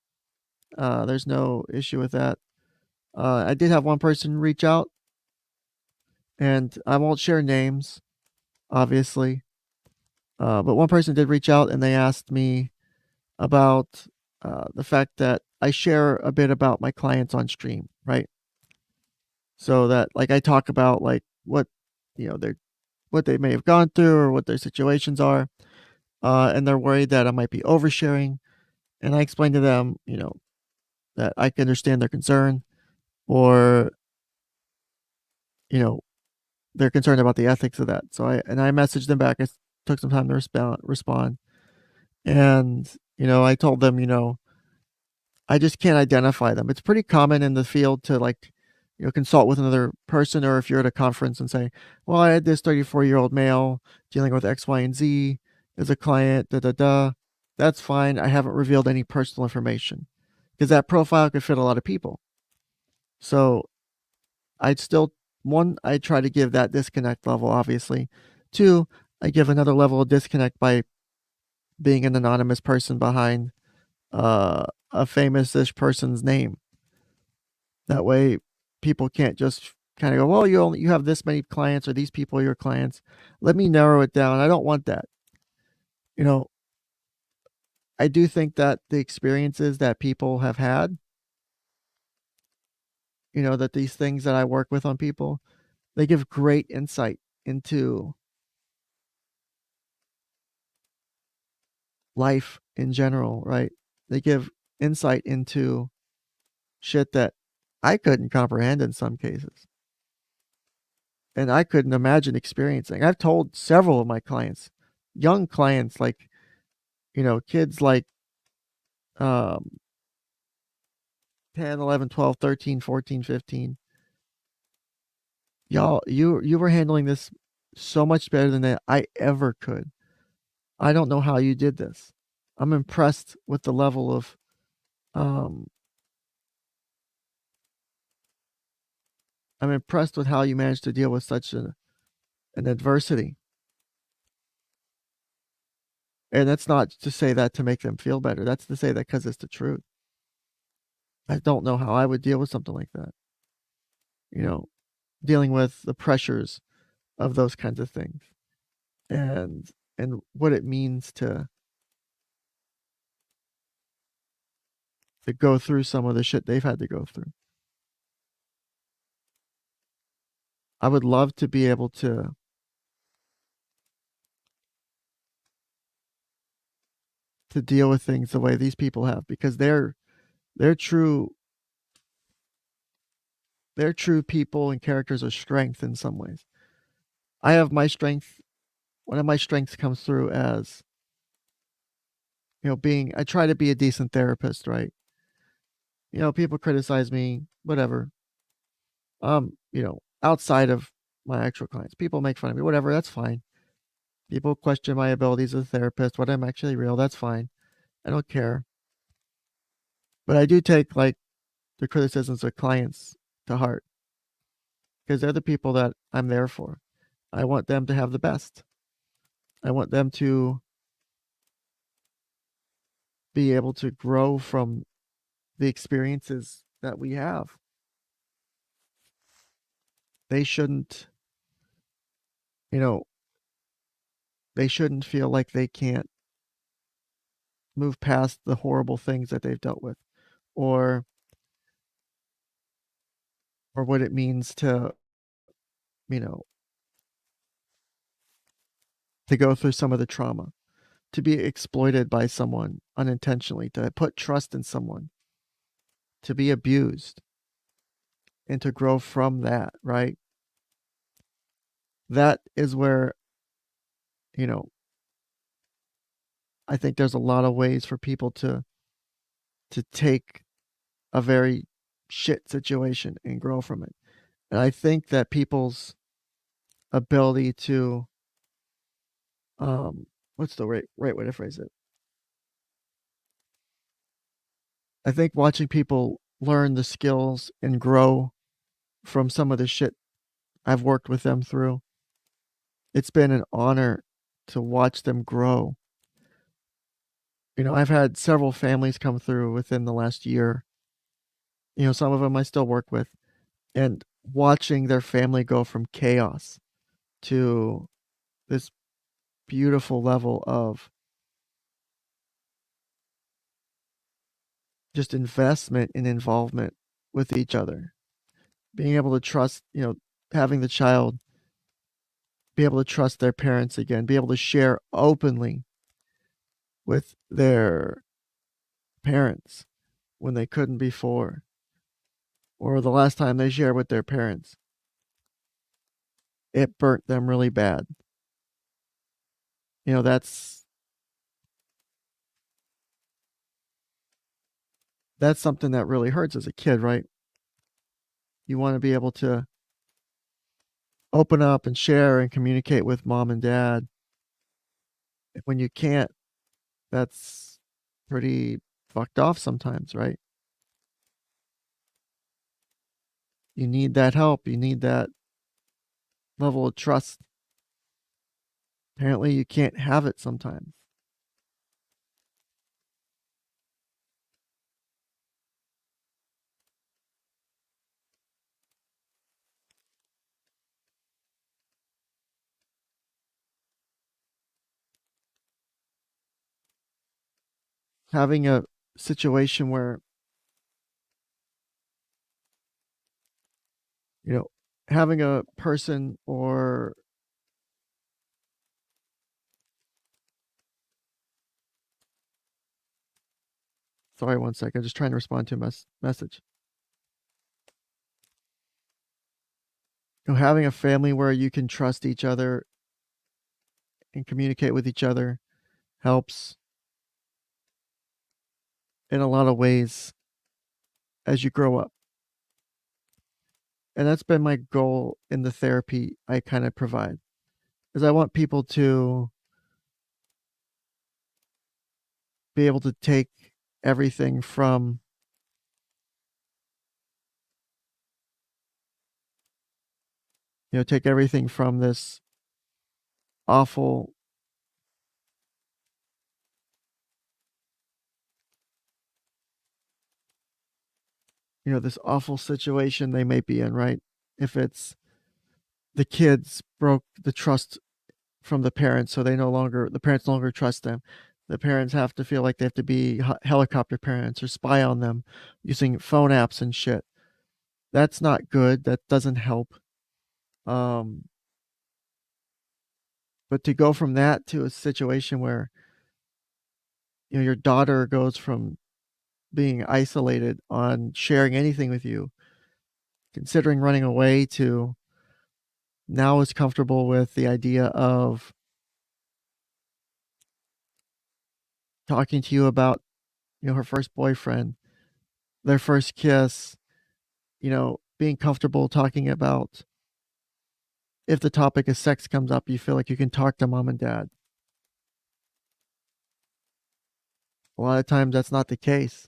There's no issue with that. I did have one person reach out, and I won't share names, obviously. But one person did reach out, and they asked me about the fact that I share a bit about my clients on stream, right? So that like I talk about like what what they may have gone through or what their situations are, and they're worried that I might be oversharing. And I explained to them, that I can understand their concern, or they're concerned about the ethics of that. So I messaged them back. I took some time to respond, and I told them, I just can't identify them. It's pretty common in the field to like, consult with another person, or if you're at a conference and say, well, I had this 34-year-old male dealing with X, Y, and Z as a client, da da da. That's fine. I haven't revealed any personal information because that profile could fit a lot of people. So I'd still, one, I try to give that disconnect level, obviously. Two, I give another level of disconnect by being an anonymous person behind a famous-ish person's name. That way, people can't just kind of go, well, you have this many clients, or these people are your clients. Let me narrow it down. I don't want that. I do think that the experiences that people have had, that these things that I work with on people, they give great insight into life in general, right? They give insight into shit that I couldn't comprehend in some cases. And I couldn't imagine experiencing. I've told several of my clients, young clients, like, kids like 10, 11, 12, 13, 14, 15. Y'all, you were handling this so much better than I ever could. I don't know how you did this. I'm impressed with the level of um, I'm impressed with how you managed to deal with such an adversity. And that's not to say that to make them feel better. That's to say that because it's the truth. I don't know how I would deal with something like that. You know, dealing with the pressures of those kinds of things, and what it means to go through some of the shit they've had to go through. I would love to be able to deal with things the way these people have, because they're true they're true people and characters of strength in some ways. I have my strength. One of my strengths comes through as, being, I try to be a decent therapist, right? People criticize me, whatever. Outside of my actual clients, people make fun of me, whatever, that's fine. People question my abilities as a therapist, what I'm actually real, that's fine. I don't care. But I do take like the criticisms of clients to heart, because they're the people that I'm there for. I want them to have the best. I want them to be able to grow from the experiences that we have. They shouldn't, you know, they shouldn't feel like they can't move past the horrible things that they've dealt with, or what it means to, you know, to go through some of the trauma, to be exploited by someone unintentionally, to put trust in someone, to be abused, and to grow from that, right? That is where, you know, I think there's a lot of ways for people to take a very shit situation and grow from it. And I think that people's ability to, what's the right way to phrase it? I think watching people learn the skills and grow from some of the shit I've worked with them through, it's been an honor to watch them grow. I've had several families come through within the last year. Some of them I still work with, and watching their family go from chaos to this beautiful level of just investment and involvement with each other. Being able to trust, having the child be able to trust their parents again, be able to share openly with their parents when they couldn't before, or the last time they shared with their parents, it burnt them really bad. You know, that's something that really hurts as a kid, right? You want to be able to open up and share and communicate with mom and dad. When you can't, that's pretty fucked off sometimes, right? You need that help. You need that level of trust. Apparently, you can't have it sometimes. Having a situation where, you know, having a person, or sorry, one second, just trying to respond to a message. Having a family where you can trust each other and communicate with each other helps in a lot of ways as you grow up. And that's been my goal in the therapy I kind of provide. Is I want people to be able to take everything from take everything from this awful this awful situation they may be in, right? If it's the kids broke the trust from the parents, so the parents no longer trust them. The parents have to feel like they have to be helicopter parents or spy on them using phone apps and shit. That's not good. That doesn't help. Um, but to go from that to a situation where your daughter goes from being isolated on sharing anything with you, considering running away, to now is comfortable with the idea of talking to you about her first boyfriend, their first kiss, being comfortable talking about, if the topic of sex comes up, you feel like you can talk to mom and dad. A lot of times that's not the case.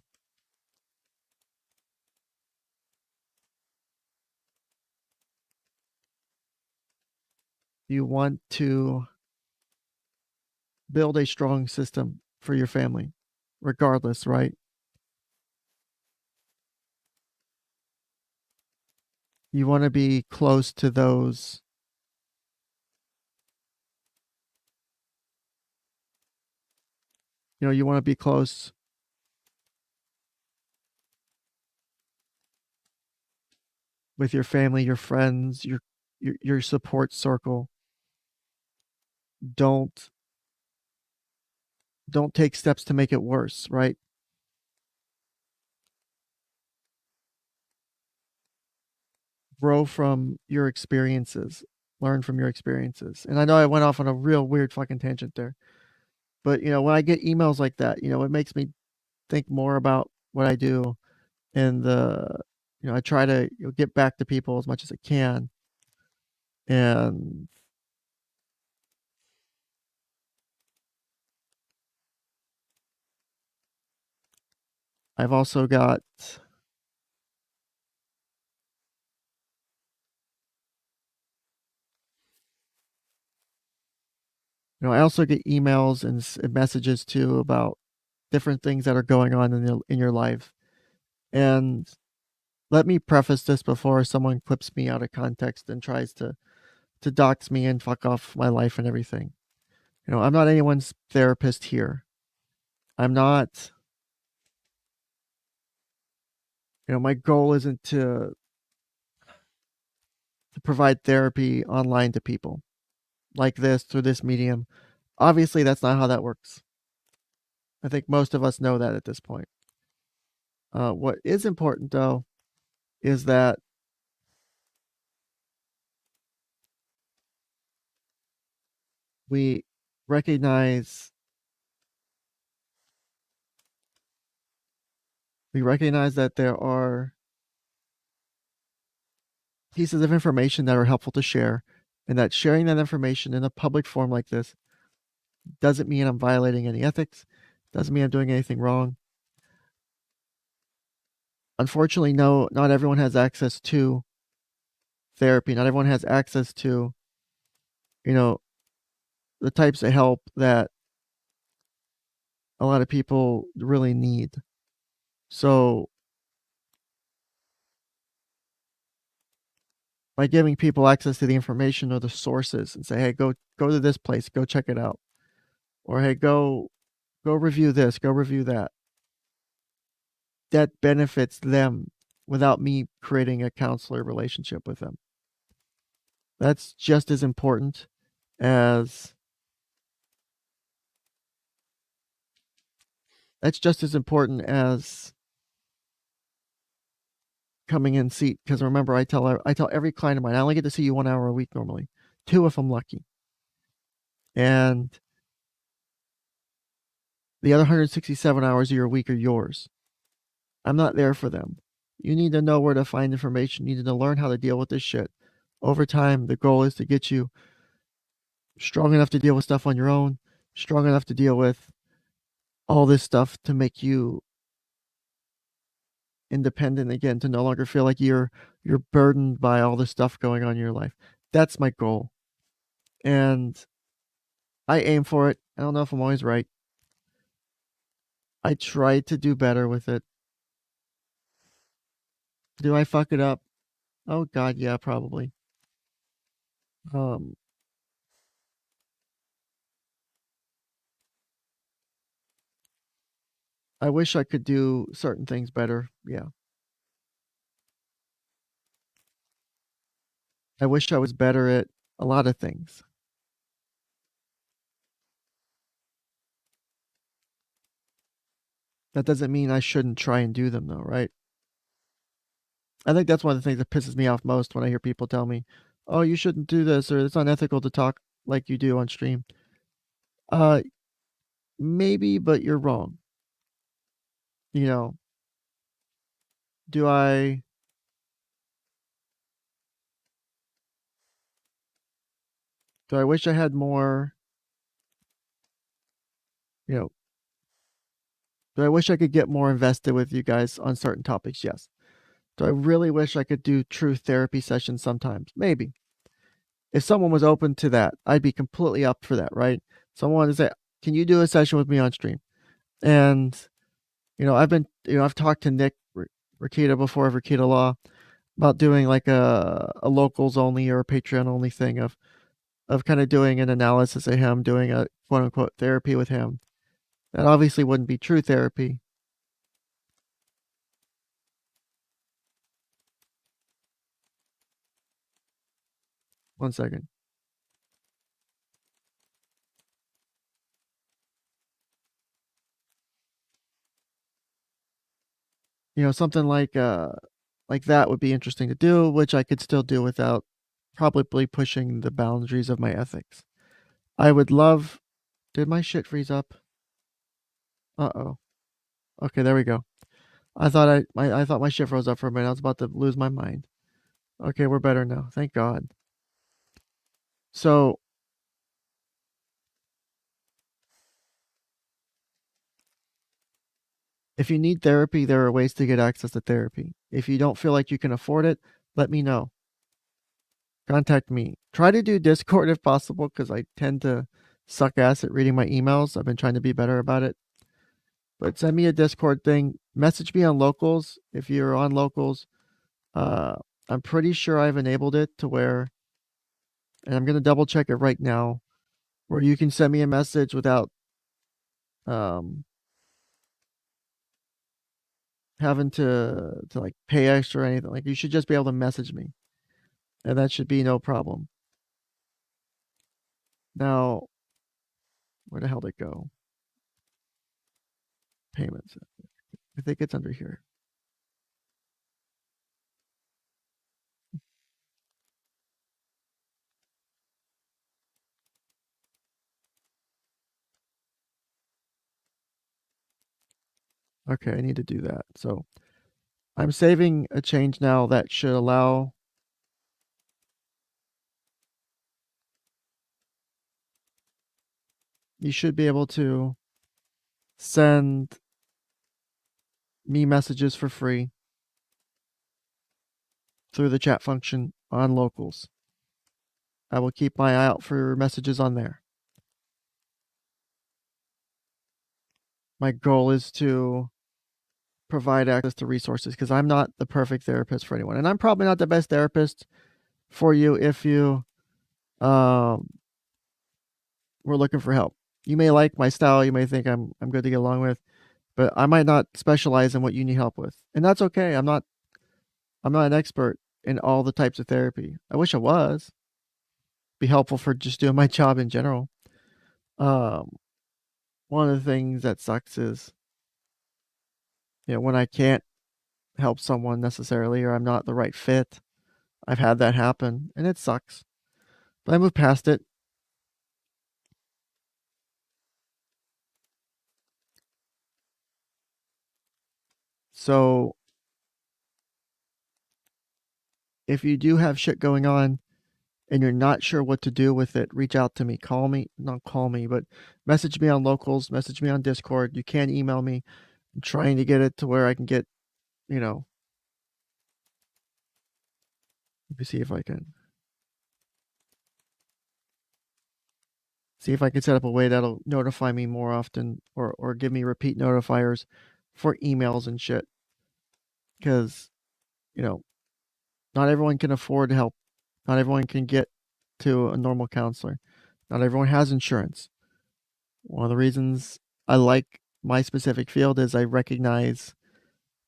You want to build a strong system for your family, regardless, right? You want to be close to those. You want to be close with your family, your friends, your support circle. Don't don't take steps to make it worse, right? Grow from your experiences, learn from your experiences. And I know I went off on a real weird fucking tangent there. But when I get emails like that, it makes me think more about what I do, and I try to get back to people as much as I can. And I've also got, I also get emails and messages too about different things that are going on in your life. And let me preface this before someone clips me out of context and tries to dox me and fuck off my life and everything. I'm not anyone's therapist here. I'm not, my goal isn't to provide therapy online to people like this through this medium. Obviously, that's not how that works. I think most of us know that at this point. What is important, though, is that we recognize that there are pieces of information that are helpful to share, and that sharing that information in a public form like this doesn't mean I'm violating any ethics, doesn't mean I'm doing anything wrong. Unfortunately, no, not everyone has access to therapy. Not everyone has access to, you know, the types of help that a lot of people really need. So by giving people access to the information or the sources and say, hey, go to this place, go check it out. Or hey, go review this, go review that. That benefits them without me creating a counselor relationship with them. That's just as important as coming in seat. Because remember, I tell every client of mine, I only get to see you 1 hour a week normally, 2 if I'm lucky, and the other 167 hours of your week are yours. I'm not there for them. You need to know where to find information. You need to learn how to deal with this shit. Over time, the goal is to get you strong enough to deal with stuff on your own, strong enough to deal with all this stuff to make you independent again, to no longer feel like you're burdened by all the stuff going on in your life. That's my goal. And I aim for it. I don't know if I'm always right. I try to do better with it. Do I fuck it up? Oh god, yeah, probably. Um I wish I could do certain things better. Yeah. I wish I was better at a lot of things. That doesn't mean I shouldn't try and do them though, right? I think that's one of the things that pisses me off most when I hear people tell me, "Oh, you shouldn't do this," or "It's unethical to talk like you do on stream." Uh, maybe, but you're wrong. You know, do I do I wish I had more, you know, do I wish I could get more invested with you guys on certain topics? Yes. Do I really wish I could do true therapy sessions sometimes? Maybe. If someone was open to that, I'd be completely up for that, right? Someone wanted to say, "Can you do a session with me on stream?" And I've talked to Nick Rakita before of Rakita Law about doing like a locals only or a Patreon only thing of kind of doing an analysis of him doing a quote unquote therapy with him. That obviously wouldn't be true therapy. One second. Something like that would be interesting to do, which I could still do without probably pushing the boundaries of my ethics. I would love. Did my shit freeze up? Uh-oh. Okay, there we go. I thought my shit froze up for a minute. I was about to lose my mind. Okay, we're better now. Thank God. So, if you need therapy, there are ways to get access to therapy. If you don't feel like you can afford it, let me know. Contact me. Try to do Discord if possible because I tend to suck ass at reading my emails. I've been trying to be better about it. But send me a Discord thing. Message me on locals if you're on locals. Uh, I'm pretty sure I've enabled it to where, and I'm going to double check it right now, where you can send me a message without um, having to like pay extra or anything. Like you should just be able to message me, and that should be no problem. Now, where the hell did it go? Payments. I think it's under here. Okay, I need to do that. So I'm saving a change now that should allow you should be able to send me messages for free through the chat function on locals. I will keep my eye out for messages on there. My goal is to provide access to resources because I'm not the perfect therapist for anyone. And I'm probably not the best therapist for you if you um, were looking for help. You may like my style, you may think I'm good to get along with, but I might not specialize in what you need help with. And that's okay. I'm not an expert in all the types of therapy. I wish I was. Be helpful for just doing my job in general. Um, One of the things that sucks is, when I can't help someone necessarily or I'm not the right fit. I've had that happen and it sucks. But I moved past it. So if you do have shit going on and you're not sure what to do with it, reach out to me. Call me, not call me, but message me on Locals, message me on Discord. You can email me. I'm trying to get it to where I can get, you know, let me see if I can set up a way that'll notify me more often, or give me repeat notifiers for emails and shit. Because, you know, not everyone can afford help. Not everyone can get to a normal counselor. Not everyone has insurance. One of the reasons I like my specific field is I recognize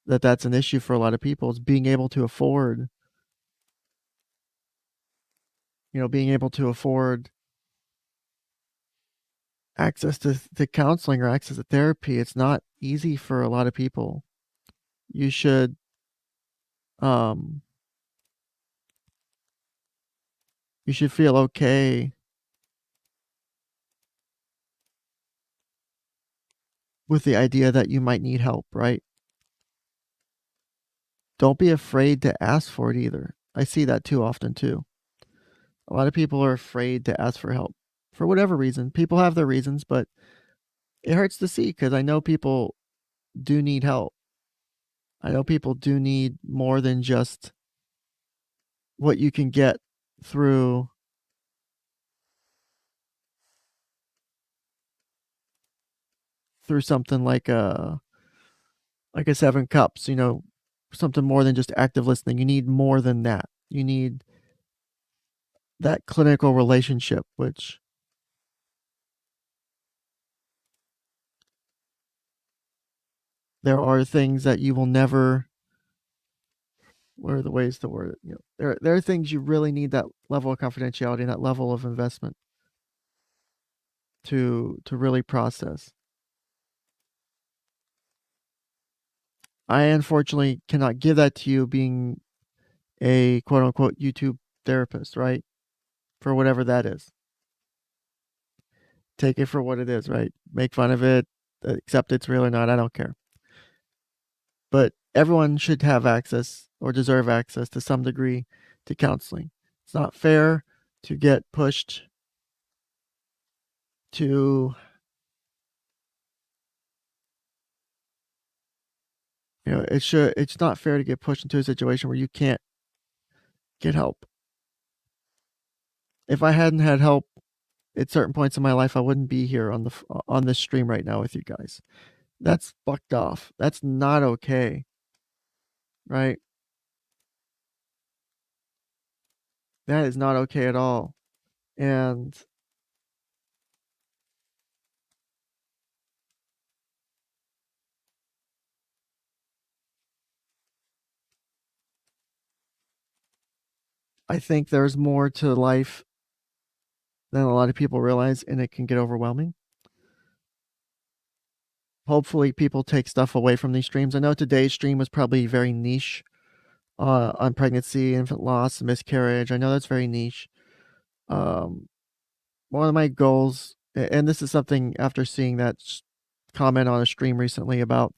that that's an issue for a lot of people, is being able to afford, being able to afford access to counseling or access to therapy. It's not easy for a lot of people. You should um you should feel okay with the idea that you might need help, right? Don't be afraid to ask for it either. I see that too often too. A lot of people are afraid to ask for help for whatever reason. People have their reasons, but it hurts to see because I know people do need help. I know people do need more than just what you can get through something like a Seven Cups, something more than just active listening. You need more than that. You need that clinical relationship, which there are things that you will never, what are the ways to word it? There are things you really need that level of confidentiality and that level of investment to really process. I unfortunately cannot give that to you being a quote unquote YouTube therapist, right? For whatever that is. Take it for what it is, right? Make fun of it, accept it's real or not, I don't care. But everyone should have access or deserve access to some degree to counseling. It's not fair to get pushed to, it's not fair to get pushed into a situation where you can't get help. If I hadn't had help at certain points in my life, I wouldn't be here on this stream right now with you guys. That's fucked off. That's not okay, right? That is not okay at all. And I think there's more to life than a lot of people realize, and it can get overwhelming. Hopefully, people take stuff away from these streams. I know today's stream was probably very niche on pregnancy, infant loss, miscarriage. I know that's very niche. Um, One of my goals, and this is something after seeing that comment on a stream recently about,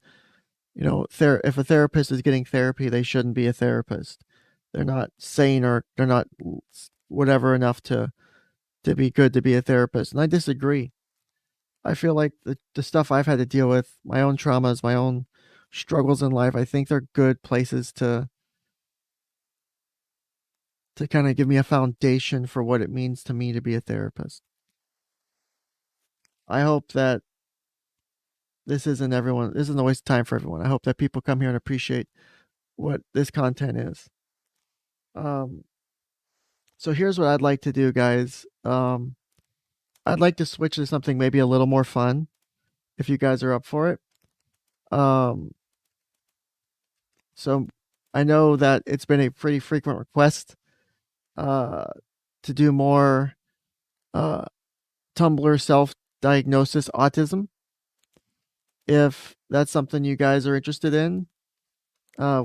if a therapist is getting therapy, they shouldn't be a therapist. They're not sane, or they're not whatever enough to be good to be a therapist. And I disagree. I feel like the stuff I've had to deal with, my own traumas, my own struggles in life, I think they're good places to kind of give me a foundation for what it means to me to be a therapist. I hope that this isn't a waste of time for everyone. I hope that people come here and appreciate what this content is. So here's what I'd like to do, guys. I'd like to switch to something maybe a little more fun, if you guys are up for it. So I know that it's been a pretty frequent request to do more Tumblr self-diagnosis autism. If that's something you guys are interested in,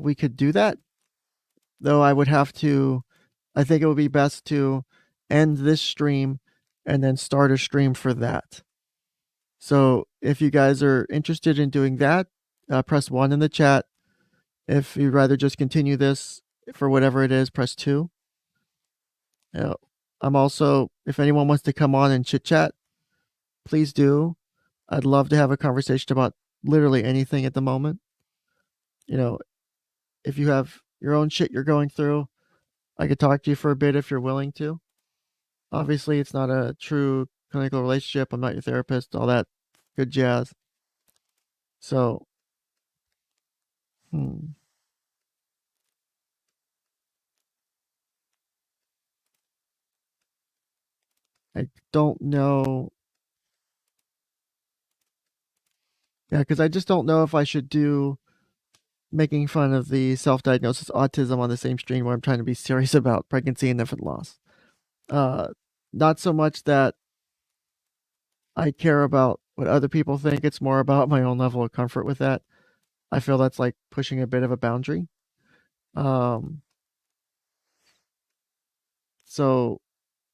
we could do that. Though I think it would be best to end this stream and then start a stream for that. So if you guys are interested in doing that, press 1 in the chat. If you'd rather just continue this for whatever it is, press 2. I'm also, if anyone wants to come on and chit chat, please do. I'd love to have a conversation about literally anything at the moment. You know, if you have your own shit you're going through, I could talk to you for a bit if you're willing to. Obviously, it's not a true clinical relationship. I'm not your therapist, all that good jazz. So, hmm, I don't know. Yeah, because I just don't know if I should do making fun of the self diagnosis autism on the same stream where I'm trying to be serious about pregnancy and infant loss. Uh, Not so much that I care about what other people think, it's more about my own level of comfort with that. I feel that's like pushing a bit of a boundary. Um, so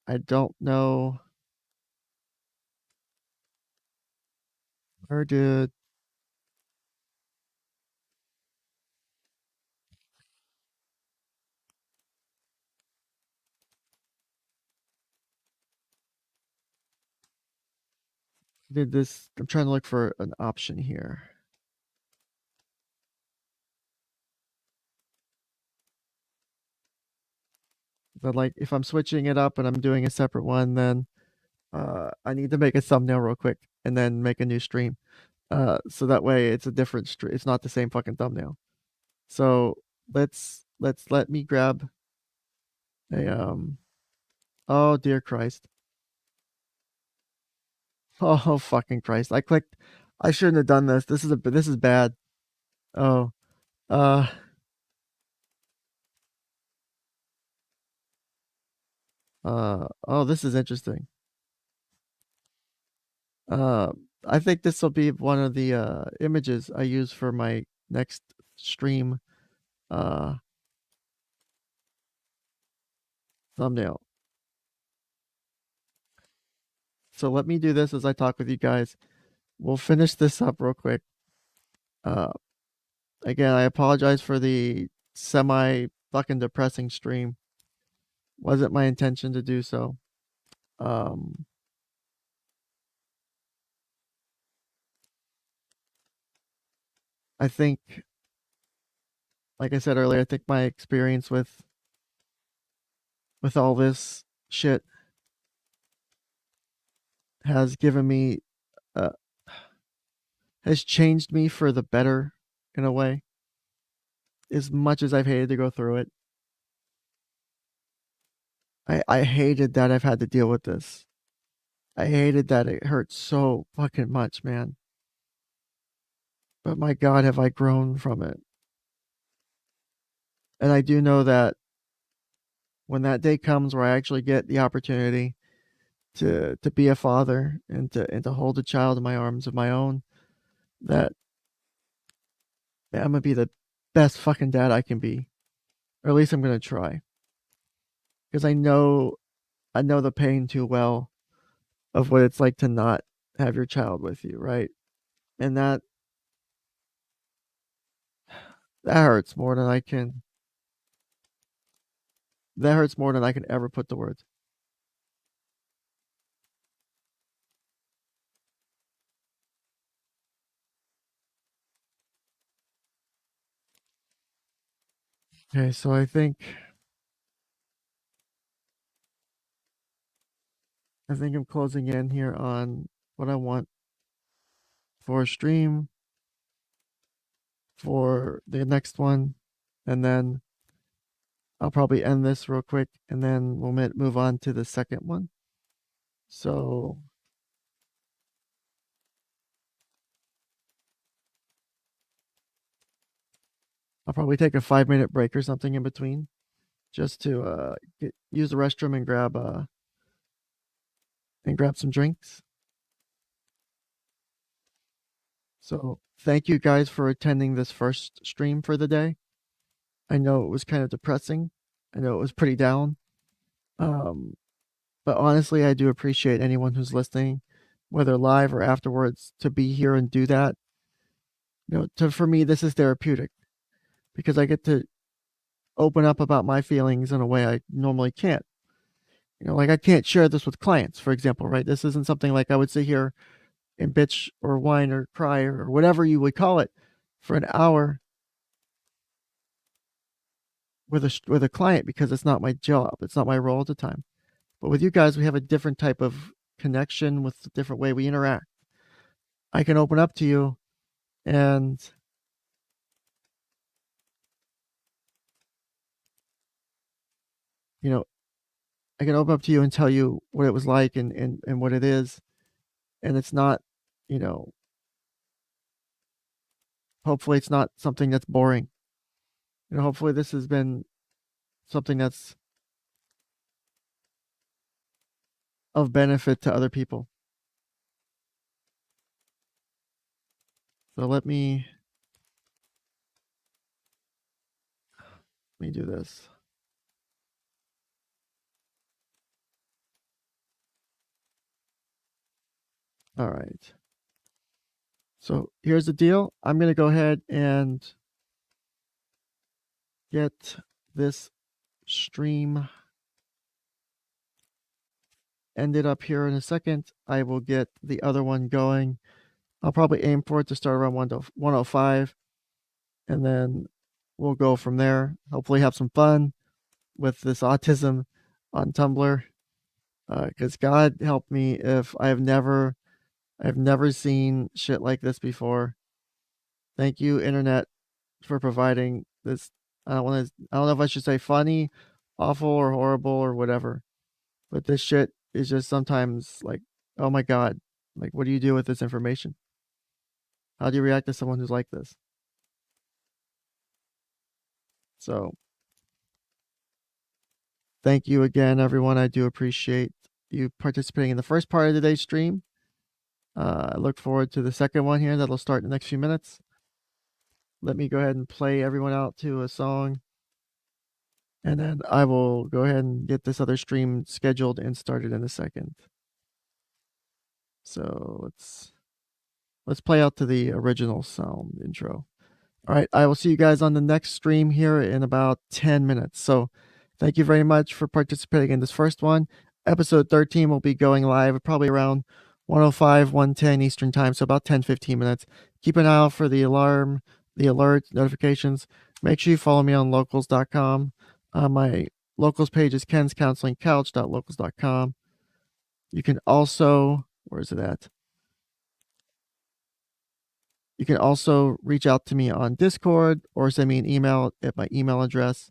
I don't know where did this. I'm trying to look for an option here. But like if I'm switching it up and I'm doing a separate one, then I need to make a thumbnail real quick and then make a new stream. So that way it's a different stream. It's not the same fucking thumbnail. So let me grab a oh dear Christ. Oh fucking Christ. I clicked I shouldn't have done this. This is bad. Oh. Uh oh, this is interesting. Uh I think this will be one of the images I use for my next stream uh thumbnail. So let me do this as I talk with you guys. We'll finish this up real quick. Uh Again, I apologize for the semi fucking depressing stream. Wasn't my intention to do so. Um I think, like I said earlier, I think my experience with all this shit has given me uh, has changed me for the better in a way. As much as I've hated to go through it, I hated that I've had to deal with this. I hated that it hurt so fucking much, man. But my God, have I grown from it. And I do know that when that day comes where I actually get the opportunity to be a father and to hold a child in my arms of my own, that I'm gonna be the best fucking dad I can be, or at least I'm gonna try, because I know the pain too well of what it's like to not have your child with you, right? And that hurts more than I can. That hurts more than I can ever put to words. Okay, so I think I'm closing in here on what I want for a stream for the next one, and then I'll probably end this real quick, and then we'll move on to the second one. So I'll probably take a 5 minute break or something in between, just to use the restroom and grab some drinks. So thank you guys for attending this first stream for the day. I know it was kind of depressing. I know it was pretty down. Um, but honestly, I do appreciate anyone who's listening, whether live or afterwards, to be here and do that. For me, this is therapeutic because I get to open up about my feelings in a way I normally can't. Like I can't share this with clients, for example, right? This isn't something like I would sit here and bitch or whine or cry or whatever you would call it for an hour with a client, because it's not my job. It's not my role at the time. But with you guys, we have a different type of connection with a different way we interact. I can open up to you and you know, I can open up to you and tell you what it was like and what it is. And it's not, you know, hopefully it's not something that's boring. Hopefully this has been something that's of benefit to other people. So let me do this. All right. So here's the deal. I'm going to go ahead and get this stream ended up here in a second. I will get the other one going. I'll probably aim for it to start around 105, and then we'll go from there. Hopefully have some fun with this autism on Tumblr, because God help me if I've never seen shit like this before. Thank you, internet, for providing this. I don't know if I should say funny, awful, or horrible, or whatever. But this shit is just sometimes like, oh my God, like, what do you do with this information? How do you react to someone who's like this? So, thank you again, everyone. I do appreciate you participating in the first part of today's stream. I look forward to the second one here that'll start in the next few minutes. Let me go ahead and play everyone out to a song, and then I will go ahead and get this other stream scheduled and started in a second. So let's play out to the original sound intro. All right, I will see you guys on the next stream here in about 10 minutes. So thank you very much for participating in this first one. Episode 13 will be going live probably around 105, 110 Eastern time, so about 10, 15 minutes. Keep an eye out for the alarm, the alert notifications. Make sure you follow me on locals.com. My locals page is kenscounselingcouch.locals.com. You can also, where is it at? You can also reach out to me on Discord or send me an email at my email address.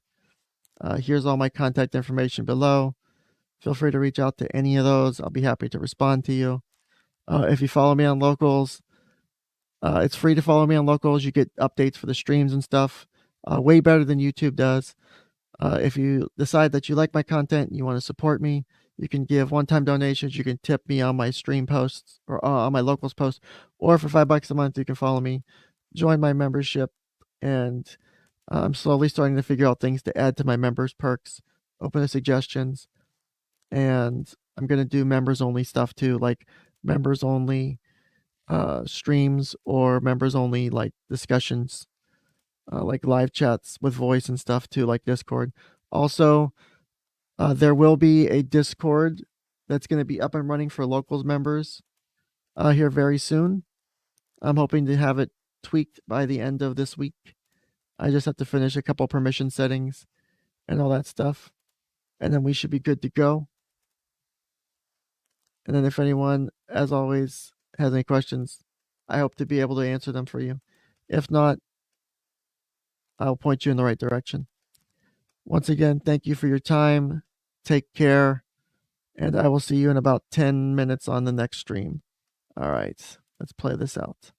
Here's all my contact information below. Feel free to reach out to any of those. I'll be happy to respond to you. If you follow me on Locals, it's free to follow me on Locals. You get updates for the streams and stuff, way better than YouTube does. If you decide that you like my content and you want to support me, you can give one-time donations. You can tip me on my stream posts or on my Locals post, or for $5 a month, you can follow me, join my membership, and I'm slowly starting to figure out things to add to my members' perks, open to suggestions, and I'm going to do members-only stuff too, like members-only streams or members-only like discussions, like live chats with voice and stuff too, like Discord. Also, there will be a Discord that's going to be up and running for Locals members here very soon. I'm hoping to have it tweaked by the end of this week. I just have to finish a couple permission settings and all that stuff, and then we should be good to go. And then if anyone, as always, has any questions, I hope to be able to answer them for you. If not, I'll point you in the right direction. Once again, thank you for your time. Take care, and I will see you in about 10 minutes on the next stream. All right, let's play this out.